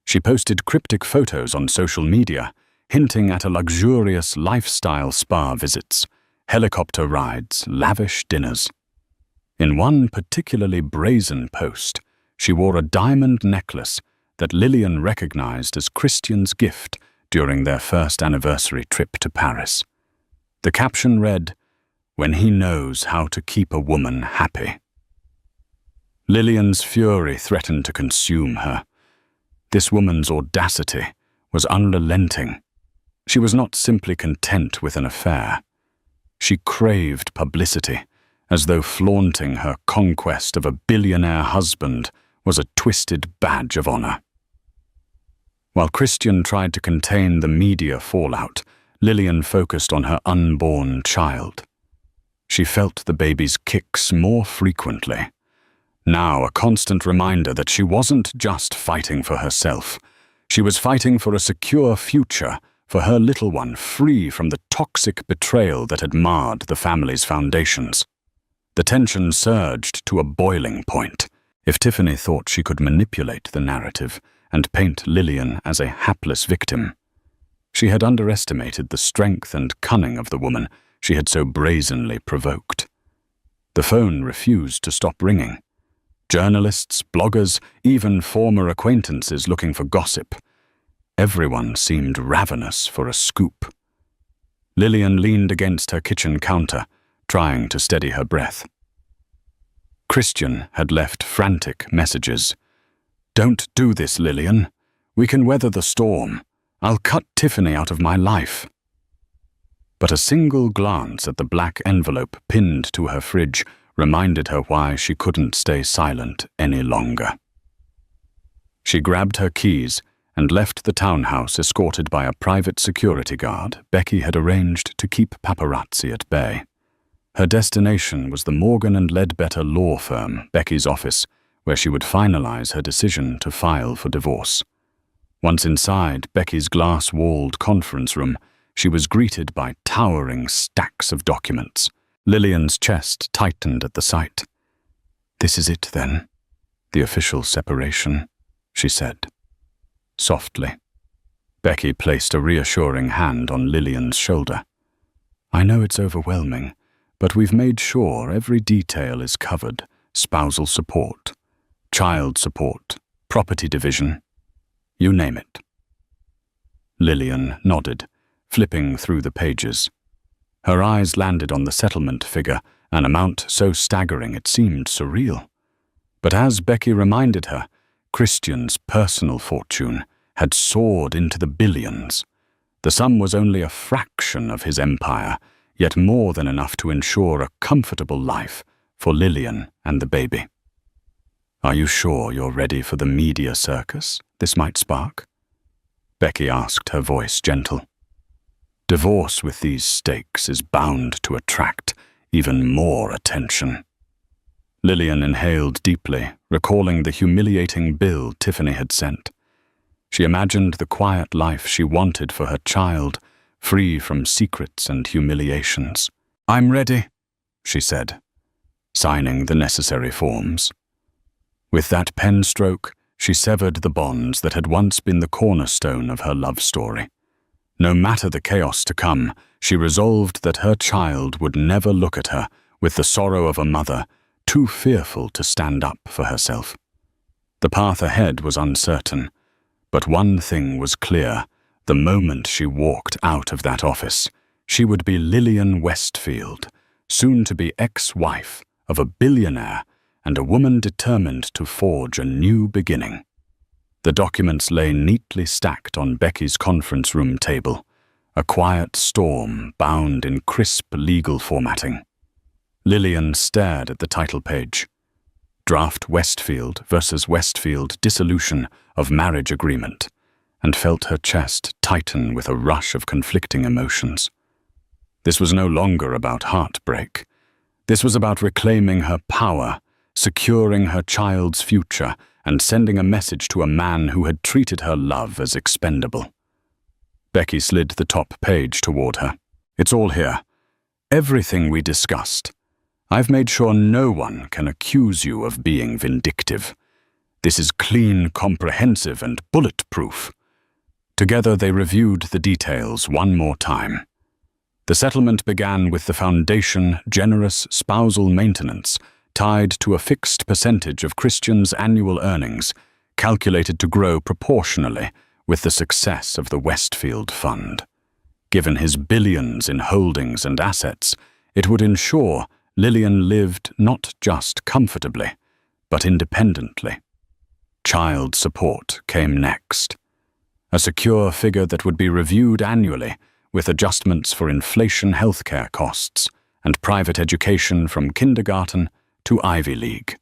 She posted cryptic photos on social media, hinting at a luxurious lifestyle spa visits, helicopter rides, lavish dinners. In one particularly brazen post, she wore a diamond necklace that Lillian recognized as Christian's gift during their first anniversary trip to Paris. The caption read, "When he knows how to keep a woman happy." Lillian's fury threatened to consume her. This woman's audacity was unrelenting. She was not simply content with an affair. She craved publicity, as though flaunting her conquest of a billionaire husband was a twisted badge of honor. While Christian tried to contain the media fallout, Lillian focused on her unborn child. She felt the baby's kicks more frequently. Now a constant reminder that she wasn't just fighting for herself. She was fighting for a secure future for her little one, free from the toxic betrayal that had marred the family's foundations. The tension surged to a boiling point. If Tiffany thought she could manipulate the narrative and paint Lillian as a hapless victim, she had underestimated the strength and cunning of the woman she had so brazenly provoked. The phone refused to stop ringing. Journalists, bloggers, even former acquaintances looking for gossip. Everyone seemed ravenous for a scoop. Lillian leaned against her kitchen counter, trying to steady her breath. Christian had left frantic messages. "Don't do this, Lillian. We can weather the storm. I'll cut Tiffany out of my life." But a single glance at the black envelope pinned to her fridge reminded her why she couldn't stay silent any longer. She grabbed her keys and left the townhouse escorted by a private security guard Becky had arranged to keep paparazzi at bay. Her destination was the Morgan & Ledbetter law firm, Becky's office, where she would finalize her decision to file for divorce. Once inside Becky's glass-walled conference room, she was greeted by towering stacks of documents. Lillian's chest tightened at the sight. "This is it, then, the official separation," she said. Softly, Becky placed a reassuring hand on Lillian's shoulder. "I know it's overwhelming, but we've made sure every detail is covered: spousal support, child support, property division, you name it." Lillian nodded, flipping through the pages. Her eyes landed on the settlement figure, an amount so staggering it seemed surreal. But as Becky reminded her, Christian's personal fortune had soared into the billions. The sum was only a fraction of his empire, yet more than enough to ensure a comfortable life for Lillian and the baby. "Are you sure you're ready for the media circus this might spark?" Becky asked, her voice gentle. Divorce with these stakes is bound to attract even more attention. Lillian inhaled deeply, recalling the humiliating bill Tiffany had sent. She imagined the quiet life she wanted for her child, free from secrets and humiliations. "I'm ready," she said, signing the necessary forms. With that pen stroke, she severed the bonds that had once been the cornerstone of her love story. No matter the chaos to come, she resolved that her child would never look at her with the sorrow of a mother too fearful to stand up for herself. The path ahead was uncertain, but one thing was clear: the moment she walked out of that office, she would be Lillian Westfield, soon to be ex-wife of a billionaire and a woman determined to forge a new beginning. The documents lay neatly stacked on Becky's conference room table, a quiet storm bound in crisp legal formatting. Lillian stared at the title page. Draft Westfield versus Westfield dissolution of marriage agreement, and felt her chest tighten with a rush of conflicting emotions. This was no longer about heartbreak. This was about reclaiming her power, securing her child's future, and sending a message to a man who had treated her love as expendable. Becky slid the top page toward her. It's all here. Everything we discussed. I've made sure no one can accuse you of being vindictive. This is clean, comprehensive, and bulletproof. Together they reviewed the details one more time. The settlement began with the foundation generous spousal maintenance tied to a fixed percentage of Christian's annual earnings, calculated to grow proportionally with the success of the Westfield Fund. Given his billions in holdings and assets, it would ensure Lillian lived not just comfortably, but independently. Child support came next. A secure figure that would be reviewed annually with adjustments for inflation healthcare costs and private education from kindergarten to Ivy League.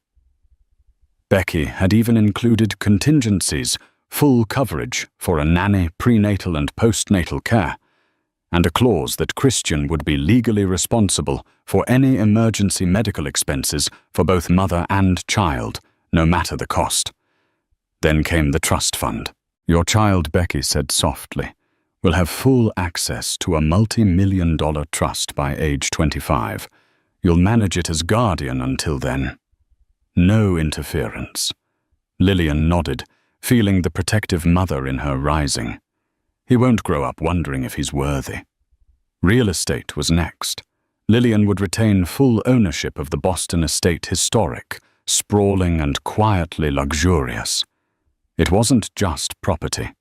Becky had even included contingencies, full coverage for a nanny, prenatal and postnatal care, and a clause that Christian would be legally responsible for any emergency medical expenses for both mother and child, no matter the cost. Then came the trust fund. Your child, Becky said softly, will have full access to a multi-million-dollar trust by age 25. You'll manage it as guardian until then. No interference. Lillian nodded, feeling the protective mother in her rising. He won't grow up wondering if he's worthy. Real estate was next. Lillian would retain full ownership of the Boston estate, historic, sprawling and quietly luxurious. It wasn't just property.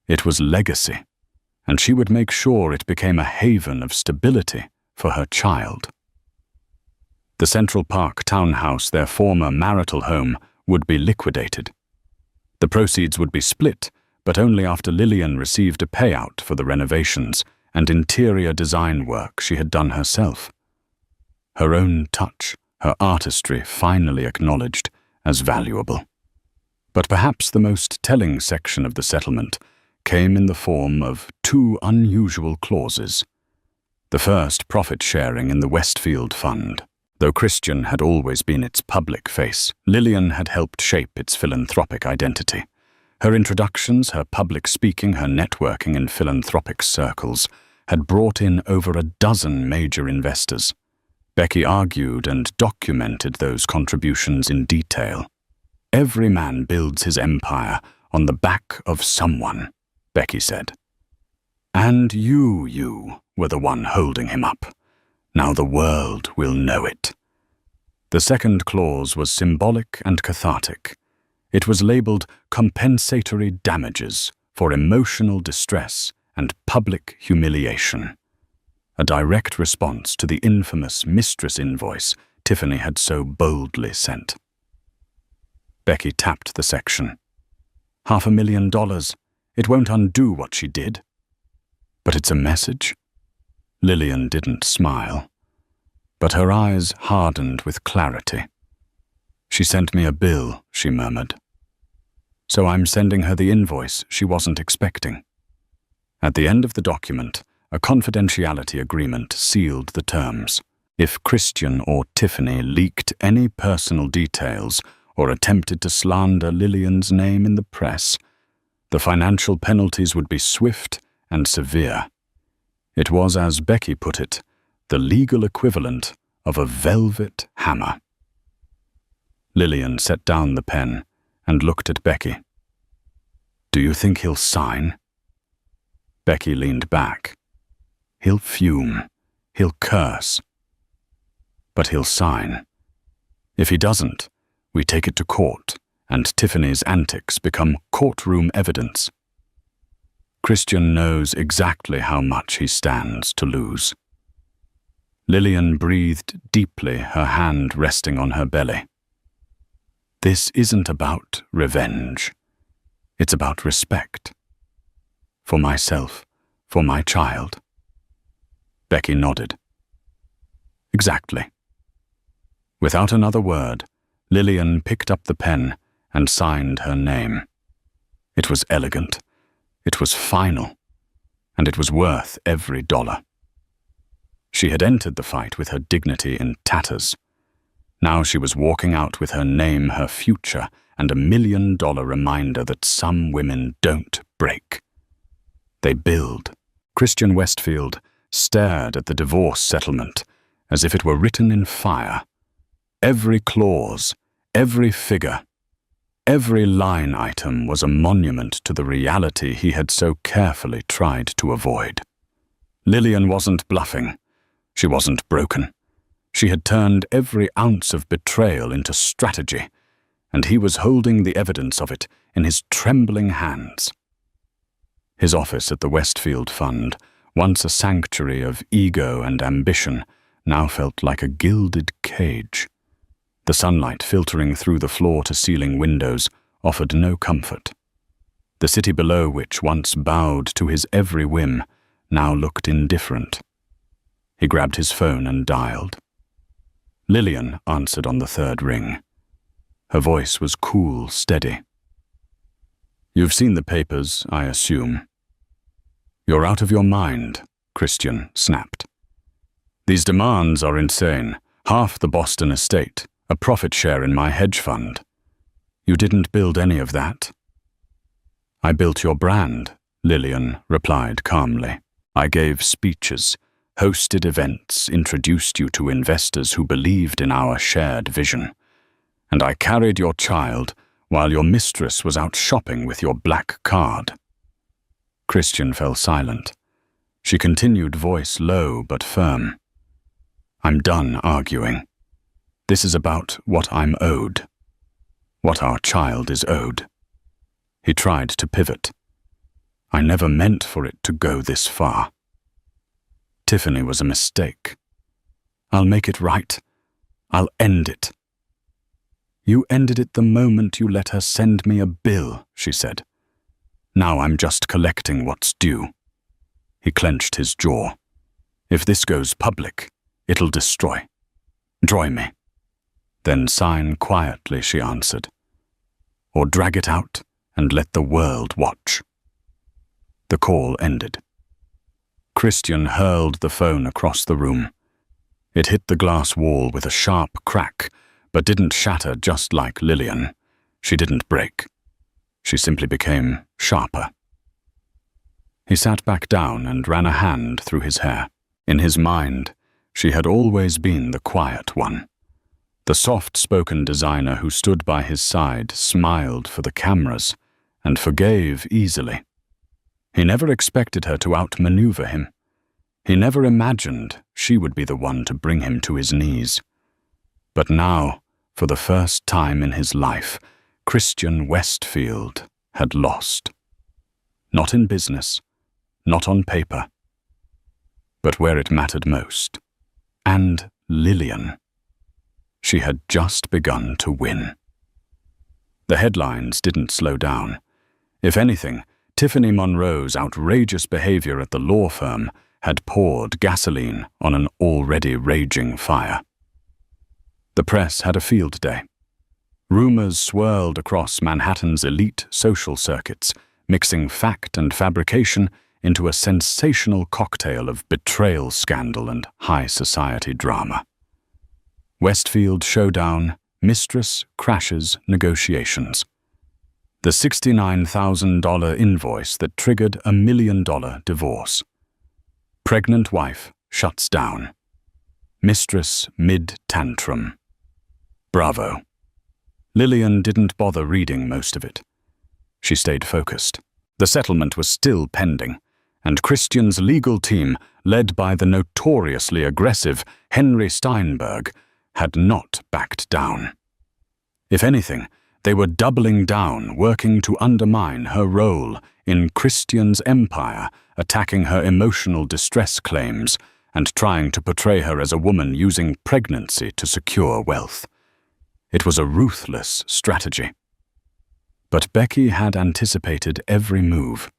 It was legacy, and she would make sure it became a haven of stability for her child. The Central Park townhouse, their former marital home, would be liquidated. The proceeds would be split, but only after Lillian received a payout for the renovations and interior design work she had done herself. Her own touch, her artistry finally acknowledged as valuable. But perhaps the most telling section of the settlement came in the form of two unusual clauses. The first, profit sharing in the Westfield Fund. Though Christian had always been its public face, Lillian had helped shape its philanthropic identity. Her introductions, her public speaking, her networking in philanthropic circles had brought in over a dozen major investors. Becky argued and documented those contributions in detail. Every man builds his empire on the back of someone, Becky said. And you were the one holding him up. Now the world will know it. The second clause was symbolic and cathartic. It was labeled compensatory damages for emotional distress and public humiliation. A direct response to the infamous mistress invoice Tiffany had so boldly sent. Becky tapped the section. $500,000. It won't undo what she did. But it's a message? Lillian didn't smile, but her eyes hardened with clarity. She sent me a bill, she murmured. So I'm sending her the invoice she wasn't expecting. At the end of the document, a confidentiality agreement sealed the terms. If Christian or Tiffany leaked any personal details or attempted to slander Lillian's name in the press, the financial penalties would be swift and severe. It was, as Becky put it, the legal equivalent of a velvet hammer. Lillian set down the pen and looked at Becky. Do you think he'll sign? Becky leaned back. He'll fume. He'll curse. But he'll sign. If he doesn't, we take it to court, and Tiffany's antics become courtroom evidence. Christian knows exactly how much he stands to lose. Lillian breathed deeply, her hand resting on her belly. This isn't about revenge. It's about respect. For myself, for my child. Becky nodded. Exactly. Without another word, Lillian picked up the pen and signed her name. It was elegant, it was final, and it was worth every dollar. She had entered the fight with her dignity in tatters. Now she was walking out with her name, her future, and $1 million reminder that some women don't break. They build. Christian Westfield stared at the divorce settlement as if it were written in fire. Every clause, every figure, every line item was a monument to the reality he had so carefully tried to avoid. Lillian wasn't bluffing. She wasn't broken. She had turned every ounce of betrayal into strategy, and he was holding the evidence of it in his trembling hands. His office at the Westfield Fund, once a sanctuary of ego and ambition, now felt like a gilded cage. The sunlight filtering through the floor-to-ceiling windows offered no comfort. The city below, which once bowed to his every whim, now looked indifferent. He grabbed his phone and dialed. Lillian answered on the third ring. Her voice was cool, steady. "You've seen the papers, I assume." "You're out of your mind," Christian snapped. "These demands are insane. Half the Boston estate, a profit share in my hedge fund. You didn't build any of that." "I built your brand," Lillian replied calmly. "I gave speeches, hosted events, introduced you to investors who believed in our shared vision. And I carried your child while your mistress was out shopping with your black card." Christian fell silent. She continued, voice low but firm. "I'm done arguing. This is about what I'm owed. What our child is owed." He tried to pivot. "I never meant for it to go this far. Tiffany was a mistake. I'll make it right. I'll end it." "You ended it the moment you let her send me a bill," she said. "Now I'm just collecting what's due." He clenched his jaw. "If this goes public, it'll destroy me." "Then sign quietly," she answered. "Or drag it out and let the world watch." The call ended. Christian hurled the phone across the room. It hit the glass wall with a sharp crack, but didn't shatter just like Lillian. She didn't break. She simply became sharper. He sat back down and ran a hand through his hair. In his mind, she had always been the quiet one. The soft-spoken designer who stood by his side smiled for the cameras and forgave easily. He never expected her to outmaneuver him. He never imagined she would be the one to bring him to his knees. But now, for the first time in his life, Christian Westfield had lost. Not in business, not on paper, but where it mattered most. And Lillian. She had just begun to win. The headlines didn't slow down. If anything, Tiffany Monroe's outrageous behavior at the law firm had poured gasoline on an already raging fire. The press had a field day. Rumors swirled across Manhattan's elite social circuits, mixing fact and fabrication into a sensational cocktail of betrayal scandal and high society drama. Westfield showdown, mistress crashes negotiations. The $69,000 invoice that triggered $1 million divorce. Pregnant wife shuts down. Mistress mid-tantrum. Bravo. Lillian didn't bother reading most of it. She stayed focused. The settlement was still pending, and Christian's legal team, led by the notoriously aggressive Henry Steinberg, had not backed down. If anything, they were doubling down, working to undermine her role in Christian's empire, attacking her emotional distress claims, and trying to portray her as a woman using pregnancy to secure wealth. It was a ruthless strategy. But Becky had anticipated every move.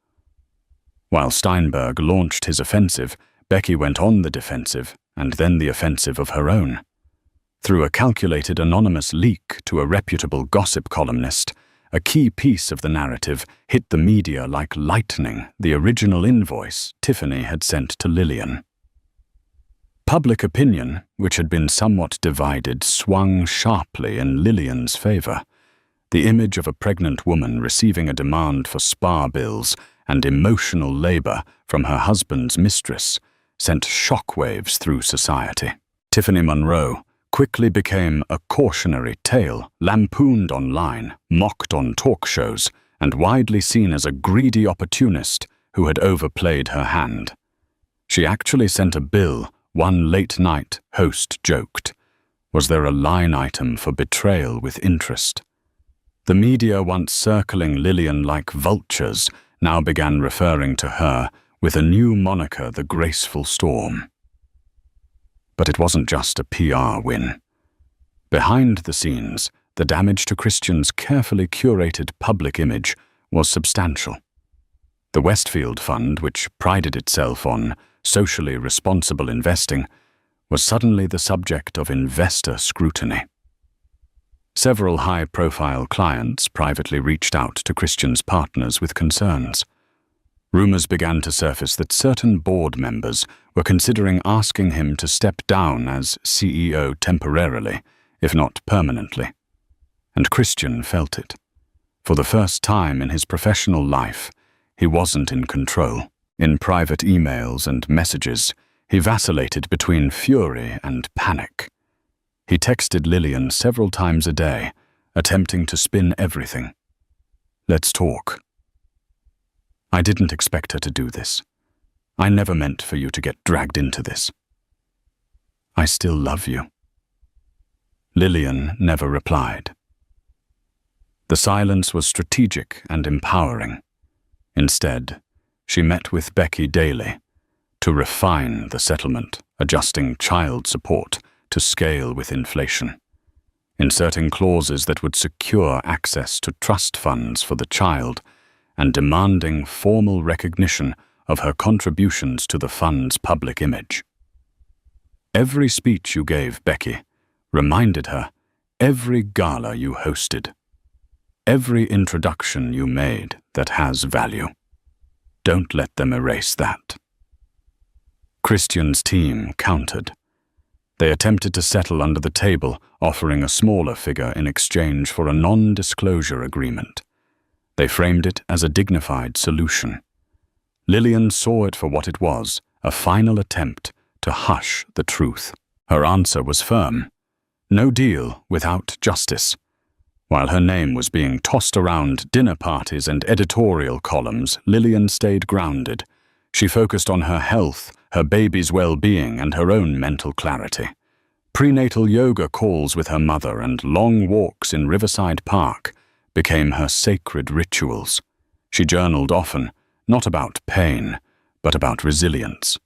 While Steinberg launched his offensive, Becky went on the defensive, and then the offensive of her own. Through a calculated anonymous leak to a reputable gossip columnist, a key piece of the narrative hit the media like lightning, the original invoice Tiffany had sent to Lillian. Public opinion, which had been somewhat divided, swung sharply in Lillian's favor. The image of a pregnant woman receiving a demand for spa bills and emotional labor from her husband's mistress sent shockwaves through society. Tiffany Monroe quickly became a cautionary tale, lampooned online, mocked on talk shows, and widely seen as a greedy opportunist who had overplayed her hand. She actually sent a bill, one late-night host joked. Was there a line item for betrayal with interest? The media, once circling Lillian like vultures, now began referring to her with a new moniker, the Graceful Storm. But it wasn't just a PR win. Behind the scenes, the damage to Christian's carefully curated public image was substantial. The Westfield Fund, which prided itself on socially responsible investing, was suddenly the subject of investor scrutiny. Several high-profile clients privately reached out to Christian's partners with concerns. Rumors began to surface that certain board members were considering asking him to step down as CEO temporarily, if not permanently. And Christian felt it. For the first time in his professional life, he wasn't in control. In private emails and messages, he vacillated between fury and panic. He texted Lillian several times a day, attempting to spin everything. "Let's talk. I didn't expect her to do this. I never meant for you to get dragged into this. I still love you." Lillian never replied. The silence was strategic and empowering. Instead, she met with Becky daily to refine the settlement, adjusting child support to scale with inflation, inserting clauses that would secure access to trust funds for the child, and demanding formal recognition of her contributions to the fund's public image. Every speech you gave Becky reminded her, every gala you hosted, every introduction you made that has value. Don't let them erase that. Christian's team countered. They attempted to settle under the table, offering a smaller figure in exchange for a non-disclosure agreement. They framed it as a dignified solution. Lillian saw it for what it was, a final attempt to hush the truth. Her answer was firm. No deal without justice. While her name was being tossed around dinner parties and editorial columns, Lillian stayed grounded. She focused on her health, her baby's well-being, and her own mental clarity. Prenatal yoga calls with her mother and long walks in Riverside Park became her sacred rituals. She journaled often, not about pain, but about resilience.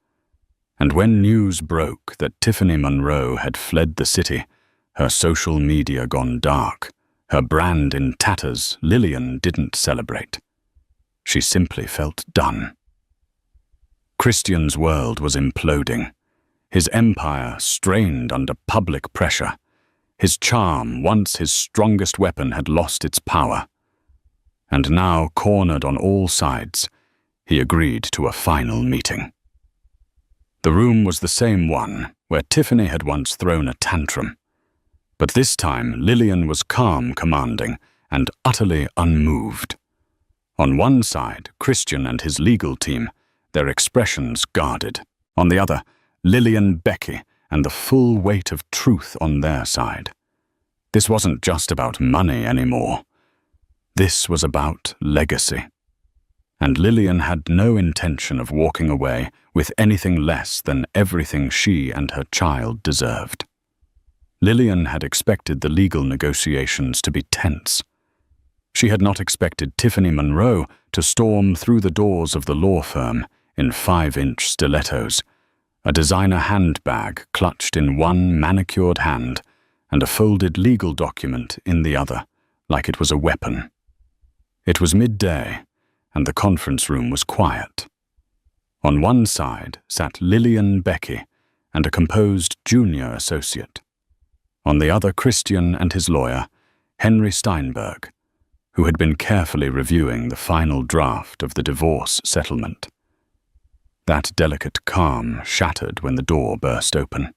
And when news broke that Tiffany Monroe had fled the city, her social media gone dark, her brand in tatters, Lillian didn't celebrate. She simply felt done. Christian's world was imploding. His empire strained under public pressure. His charm, once his strongest weapon, had lost its power. And now, cornered on all sides, he agreed to a final meeting. The room was the same one where Tiffany had once thrown a tantrum. But this time, Lillian was calm commanding and utterly unmoved. On one side, Christian and his legal team, their expressions guarded. On the other, Lillian, Becky, and the full weight of truth on their side. This wasn't just about money anymore. This was about legacy. And Lillian had no intention of walking away with anything less than everything she and her child deserved. Lillian had expected the legal negotiations to be tense. She had not expected Tiffany Monroe to storm through the doors of the law firm in 5-inch stilettos, a designer handbag clutched in one manicured hand and a folded legal document in the other, like it was a weapon. It was midday, and the conference room was quiet. On one side sat Lillian, Becky, and a composed junior associate. On the other, Christian and his lawyer, Henry Steinberg, who had been carefully reviewing the final draft of the divorce settlement. That delicate calm shattered when the door burst open.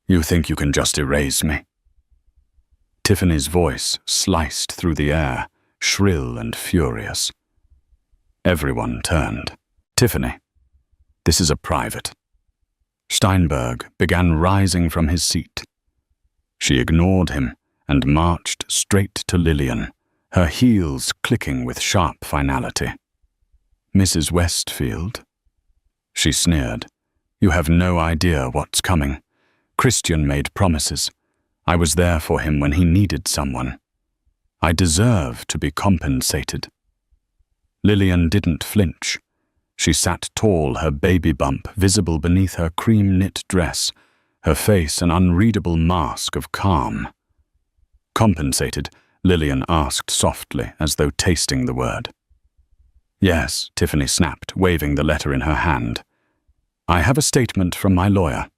"You think you can just erase me?" Tiffany's voice sliced through the air, shrill and furious. Everyone turned. "Tiffany, this is a private." Steinberg began rising from his seat. She ignored him and marched straight to Lillian, her heels clicking with sharp finality. "Mrs. Westfield," she sneered, "you have no idea what's coming. Christian made promises. I was there for him when he needed someone. I deserve to be compensated." Lillian didn't flinch. She sat tall, her baby bump visible beneath her cream-knit dress, her face an unreadable mask of calm. "Compensated?" Lillian asked softly, as though tasting the word. "Yes," Tiffany snapped, waving the letter in her hand. "I have a statement from my lawyer.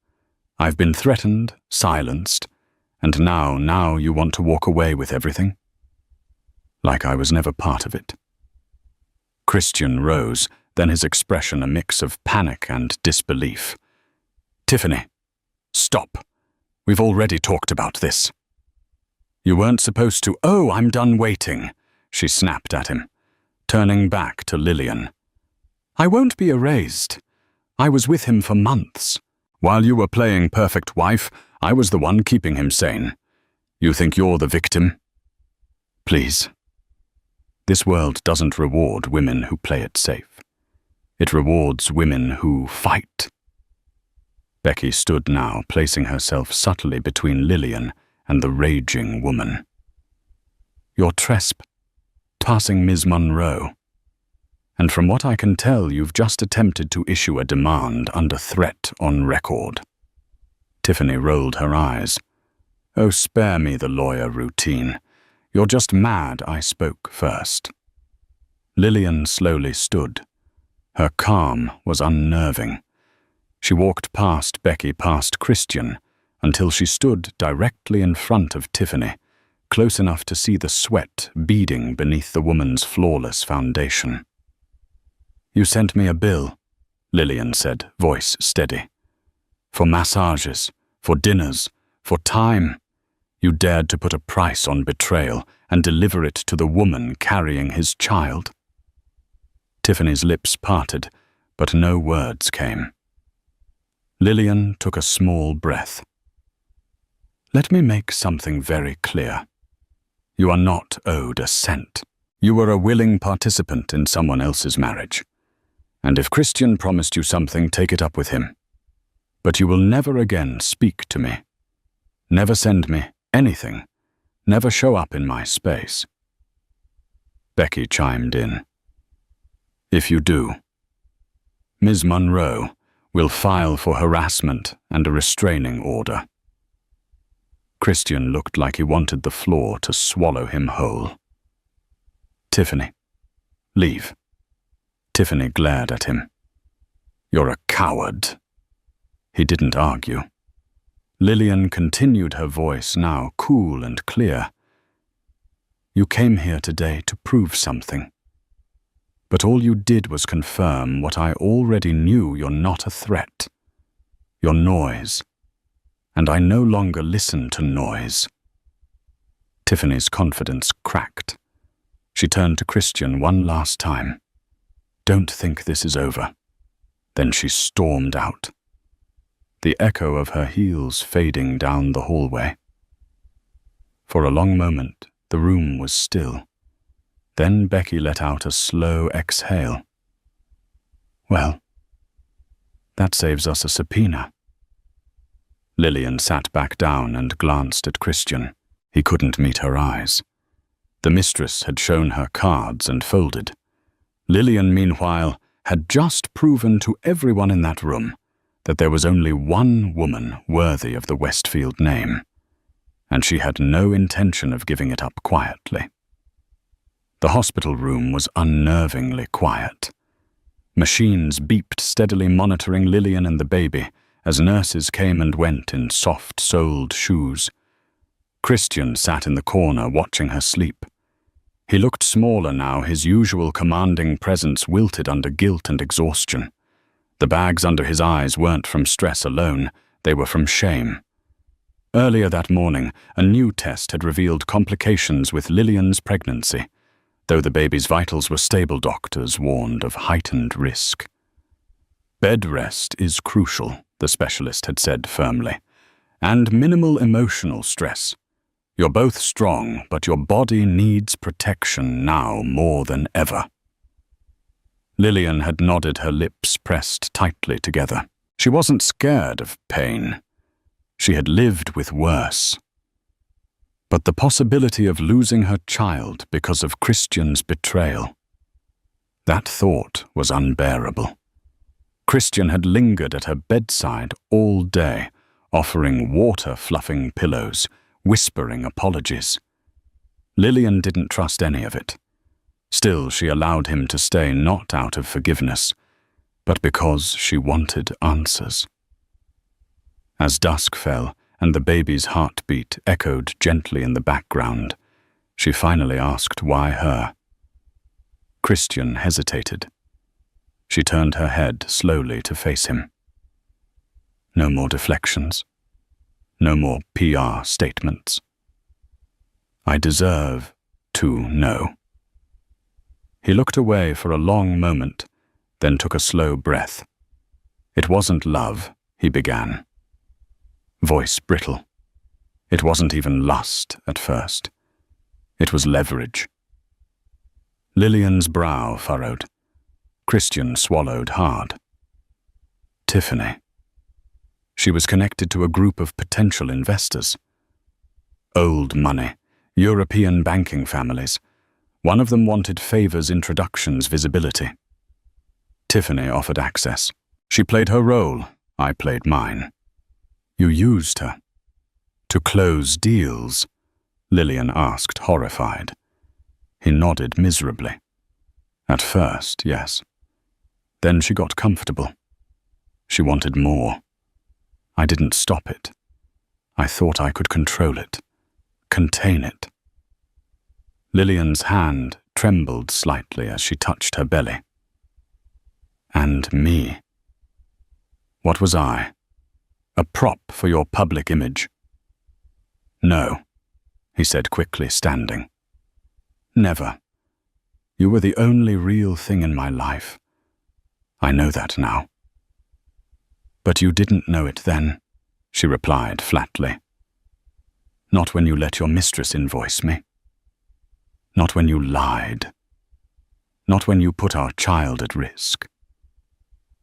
I've been threatened, silenced, and now you want to walk away with everything? Like I was never part of it." Christian rose, then his expression a mix of panic and disbelief. "Tiffany, stop. We've already talked about this." "You weren't supposed to—" "Oh, I'm done waiting," she snapped at him, turning back to Lillian. "I won't be erased. I was with him for months. While you were playing perfect wife, I was the one keeping him sane. You think you're the victim? Please. This world doesn't reward women who play it safe. It rewards women who fight." Becky stood now, placing herself subtly between Lillian and the raging woman. "You're trespassing Ms. Monroe. And from what I can tell, you've just attempted to issue a demand under threat on record." Tiffany rolled her eyes. "Oh, spare me the lawyer routine. You're just mad I spoke first." Lillian slowly stood. Her calm was unnerving. She walked past Becky, past Christian, until she stood directly in front of Tiffany, close enough to see the sweat beading beneath the woman's flawless foundation. "You sent me a bill," Lillian said, voice steady. "For massages, for dinners, for time. You dared to put a price on betrayal and deliver it to the woman carrying his child." Tiffany's lips parted, but no words came. Lillian took a small breath. "Let me make something very clear. You are not owed a cent. You were a willing participant in someone else's marriage. And if Christian promised you something, take it up with him. But you will never again speak to me. Never send me anything. Never show up in my space." Becky chimed in. "If you do, Ms. Monroe will file for harassment and a restraining order." Christian looked like he wanted the floor to swallow him whole. "Tiffany, leave." Tiffany glared at him. "You're a coward." He didn't argue. Lillian continued, her voice now cool and clear. "You came here today to prove something. But all you did was confirm what I already knew. You're not a threat. You're noise. And I no longer listen to noise." Tiffany's confidence cracked. She turned to Christian one last time. "Don't think this is over." Then she stormed out, the echo of her heels fading down the hallway. For a long moment, the room was still. Then Becky let out a slow exhale. "Well, that saves us a subpoena." Lillian sat back down and glanced at Christian. He couldn't meet her eyes. The mistress had shown her cards and folded. Lillian, meanwhile, had just proven to everyone in that room that there was only one woman worthy of the Westfield name, and she had no intention of giving it up quietly. The hospital room was unnervingly quiet. Machines beeped, steadily monitoring Lillian and the baby as nurses came and went in soft-soled shoes. Christian sat in the corner watching her sleep. He looked smaller now, his usual commanding presence wilted under guilt and exhaustion. The bags under his eyes weren't from stress alone, they were from shame. Earlier that morning, a new test had revealed complications with Lillian's pregnancy. Though the baby's vitals were stable, doctors warned of heightened risk. Bed rest is crucial, the specialist had said firmly, and minimal emotional stress. You're both strong, but your body needs protection now more than ever. Lillian had nodded, her lips pressed tightly together. She wasn't scared of pain. She had lived with worse. But the possibility of losing her child because of Christian's betrayal, that thought was unbearable. Christian had lingered at her bedside all day, offering water-fluffing pillows, whispering apologies. Lillian didn't trust any of it. Still, she allowed him to stay, not out of forgiveness, but because she wanted answers. As dusk fell and the baby's heartbeat echoed gently in the background, she finally asked why her. Christian hesitated. She turned her head slowly to face him. No more deflections. No more PR statements. I deserve to know. He looked away for a long moment, then took a slow breath. It wasn't love, he began. Voice brittle. It wasn't even lust at first. It was leverage. Lillian's brow furrowed. Christian swallowed hard. Tiffany. She was connected to a group of potential investors. Old money, European banking families. One of them wanted favors, introductions, visibility. Tiffany offered access. She played her role, I played mine. You used her. To close deals? Lillian asked, horrified. He nodded miserably. At first, yes. Then she got comfortable. She wanted more. I didn't stop it. I thought I could control it, contain it. Lillian's hand trembled slightly as she touched her belly. And me. What was I? A prop for your public image? No, he said quickly, standing. Never. You were the only real thing in my life. I know that now. But you didn't know it then, she replied flatly. Not when you let your mistress invoice me. Not when you lied. Not when you put our child at risk.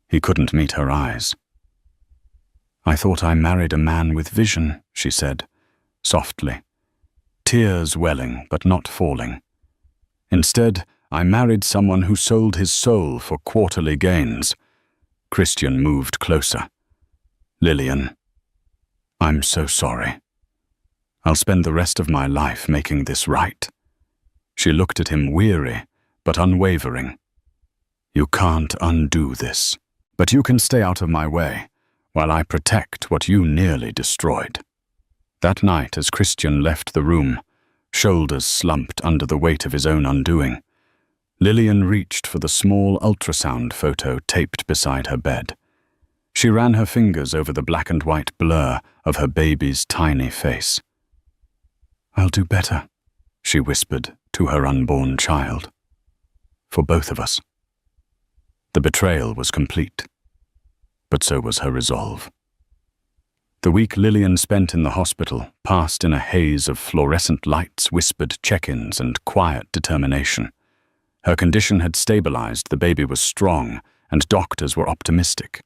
He couldn't meet her eyes. I thought I married a man with vision, she said, softly, tears welling but not falling. Instead, I married someone who sold his soul for quarterly gains. Christian moved closer. Lillian, I'm so sorry. I'll spend the rest of my life making this right. She looked at him, weary but unwavering. You can't undo this, but you can stay out of my way while I protect what you nearly destroyed. That night, as Christian left the room, shoulders slumped under the weight of his own undoing, Lillian reached for the small ultrasound photo taped beside her bed. She ran her fingers over the black and white blur of her baby's tiny face. I'll do better, she whispered to her unborn child. For both of us. The betrayal was complete, but so was her resolve. The week Lillian spent in the hospital passed in a haze of fluorescent lights, whispered check-ins, and quiet determination. Her condition had stabilized, the baby was strong, and doctors were optimistic.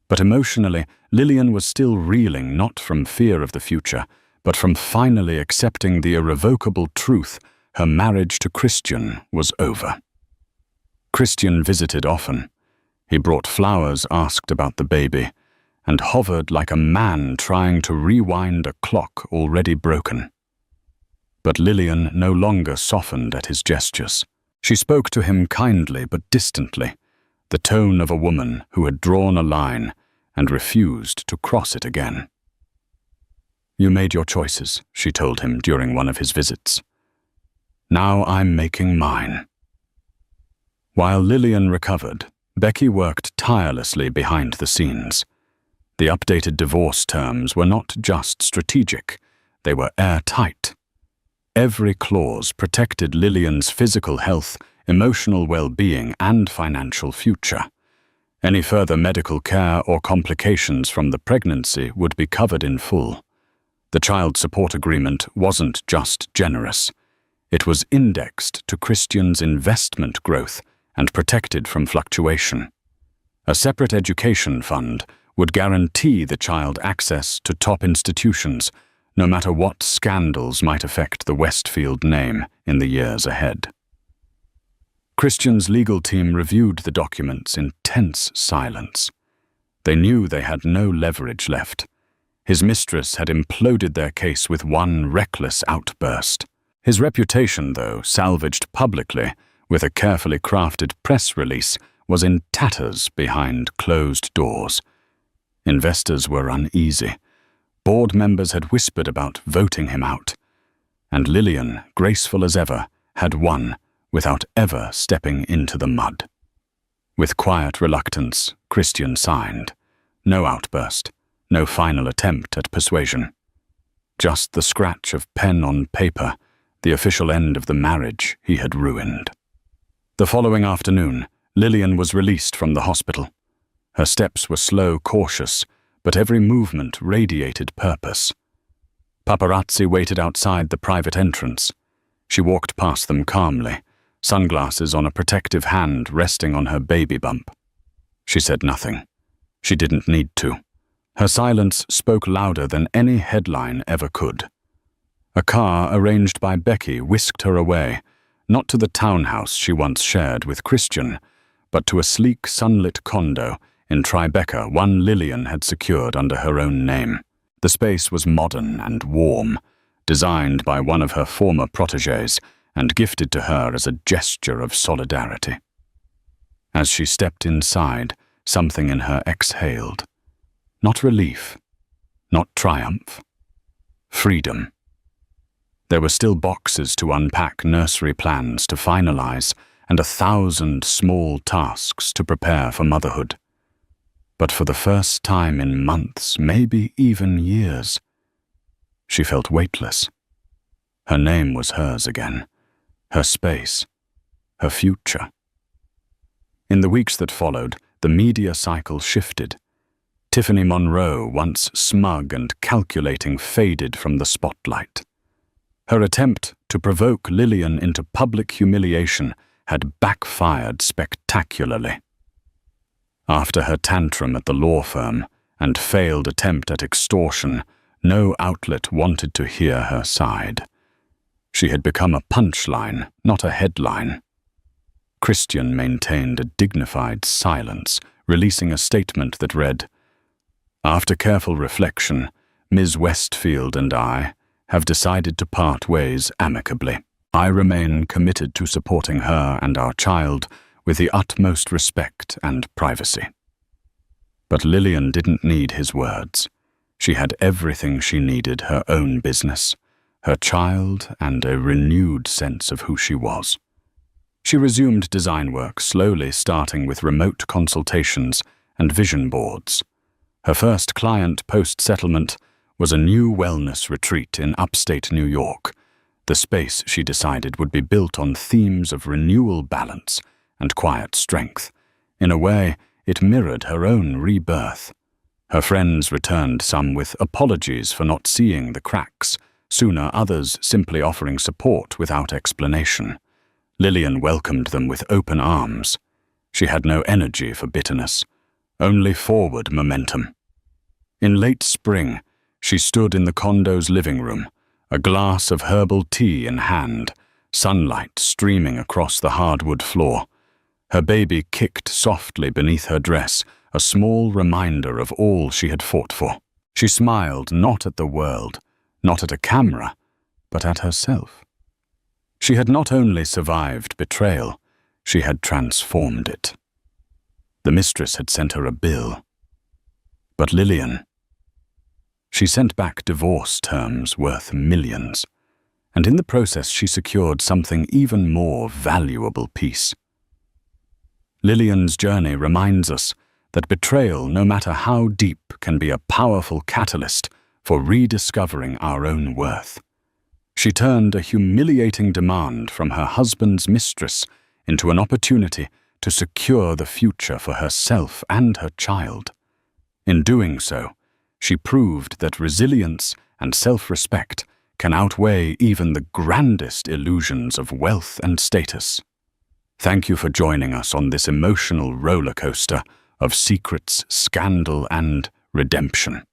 But emotionally, Lillian was still reeling, not from fear of the future, but from finally accepting the irrevocable truth her marriage to Christian was over. Christian visited often. He brought flowers, asked about the baby, and hovered like a man trying to rewind a clock already broken. But Lillian no longer softened at his gestures. She spoke to him kindly but distantly, the tone of a woman who had drawn a line and refused to cross it again. "You made your choices," she told him during one of his visits. "Now I'm making mine." While Lillian recovered, Becky worked tirelessly behind the scenes. The updated divorce terms were not just strategic, they were airtight. Every clause protected Lillian's physical health, emotional well-being, and financial future. Any further medical care or complications from the pregnancy would be covered in full. The child support agreement wasn't just generous. It was indexed to Christian's investment growth and protected from fluctuation. A separate education fund would guarantee the child access to top institutions, no matter what scandals might affect the Westfield name in the years ahead. Christian's legal team reviewed the documents in tense silence. They knew they had no leverage left. His mistress had imploded their case with one reckless outburst. His reputation, though salvaged publicly with a carefully crafted press release, was in tatters behind closed doors. Investors were uneasy. Board members had whispered about voting him out. And Lillian, graceful as ever, had won without ever stepping into the mud. With quiet reluctance, Christian signed. No outburst, no final attempt at persuasion. Just the scratch of pen on paper, the official end of the marriage he had ruined. The following afternoon, Lillian was released from the hospital. Her steps were slow, cautious, but every movement radiated purpose. Paparazzi waited outside the private entrance. She walked past them calmly, sunglasses on a protective hand resting on her baby bump. She said nothing. She didn't need to. Her silence spoke louder than any headline ever could. A car arranged by Becky whisked her away, not to the townhouse she once shared with Christian, but to a sleek, sunlit condo in Tribeca one Lillian had secured under her own name. The space was modern and warm, designed by one of her former protégés and gifted to her as a gesture of solidarity. As she stepped inside, something in her exhaled. Not relief, not triumph. Freedom. There were still boxes to unpack, nursery plans to finalize, and 1,000 small tasks to prepare for motherhood. But for the first time in months, maybe even years, she felt weightless. Her name was hers again, her space, her future. In the weeks that followed, the media cycle shifted. Tiffany Monroe, once smug and calculating, faded from the spotlight. Her attempt to provoke Lillian into public humiliation had backfired spectacularly. After her tantrum at the law firm and failed attempt at extortion, no outlet wanted to hear her side. She had become a punchline, not a headline. Christian maintained a dignified silence, releasing a statement that read, "After careful reflection, Ms. Westfield and I have decided to part ways amicably. I remain committed to supporting her and our child with the utmost respect and privacy." But Lillian didn't need his words. She had everything she needed: her own business, her child, and a renewed sense of who she was. She resumed design work, slowly starting with remote consultations and vision boards. Her first client post-settlement was a new wellness retreat in upstate New York. The space, she decided, would be built on themes of renewal, balance, and quiet strength. In a way, it mirrored her own rebirth. Her friends returned, some with apologies for not seeing the cracks, sooner others simply offering support without explanation. Lillian welcomed them with open arms. She had no energy for bitterness, only forward momentum. In late spring, she stood in the condo's living room, a glass of herbal tea in hand, sunlight streaming across the hardwood floor. Her baby kicked softly beneath her dress, a small reminder of all she had fought for. She smiled not at the world, not at a camera, but at herself. She had not only survived betrayal, she had transformed it. The mistress had sent her a bill. But Lillian, She sent back divorce terms worth millions, and in the process she secured something even more valuable: peace. Lillian's journey reminds us that betrayal, no matter how deep, can be a powerful catalyst for rediscovering our own worth. She turned a humiliating demand from her husband's mistress into an opportunity to secure the future for herself and her child. In doing so, she proved that resilience and self-respect can outweigh even the grandest illusions of wealth and status. Thank you for joining us on this emotional roller coaster of secrets, scandal, and redemption.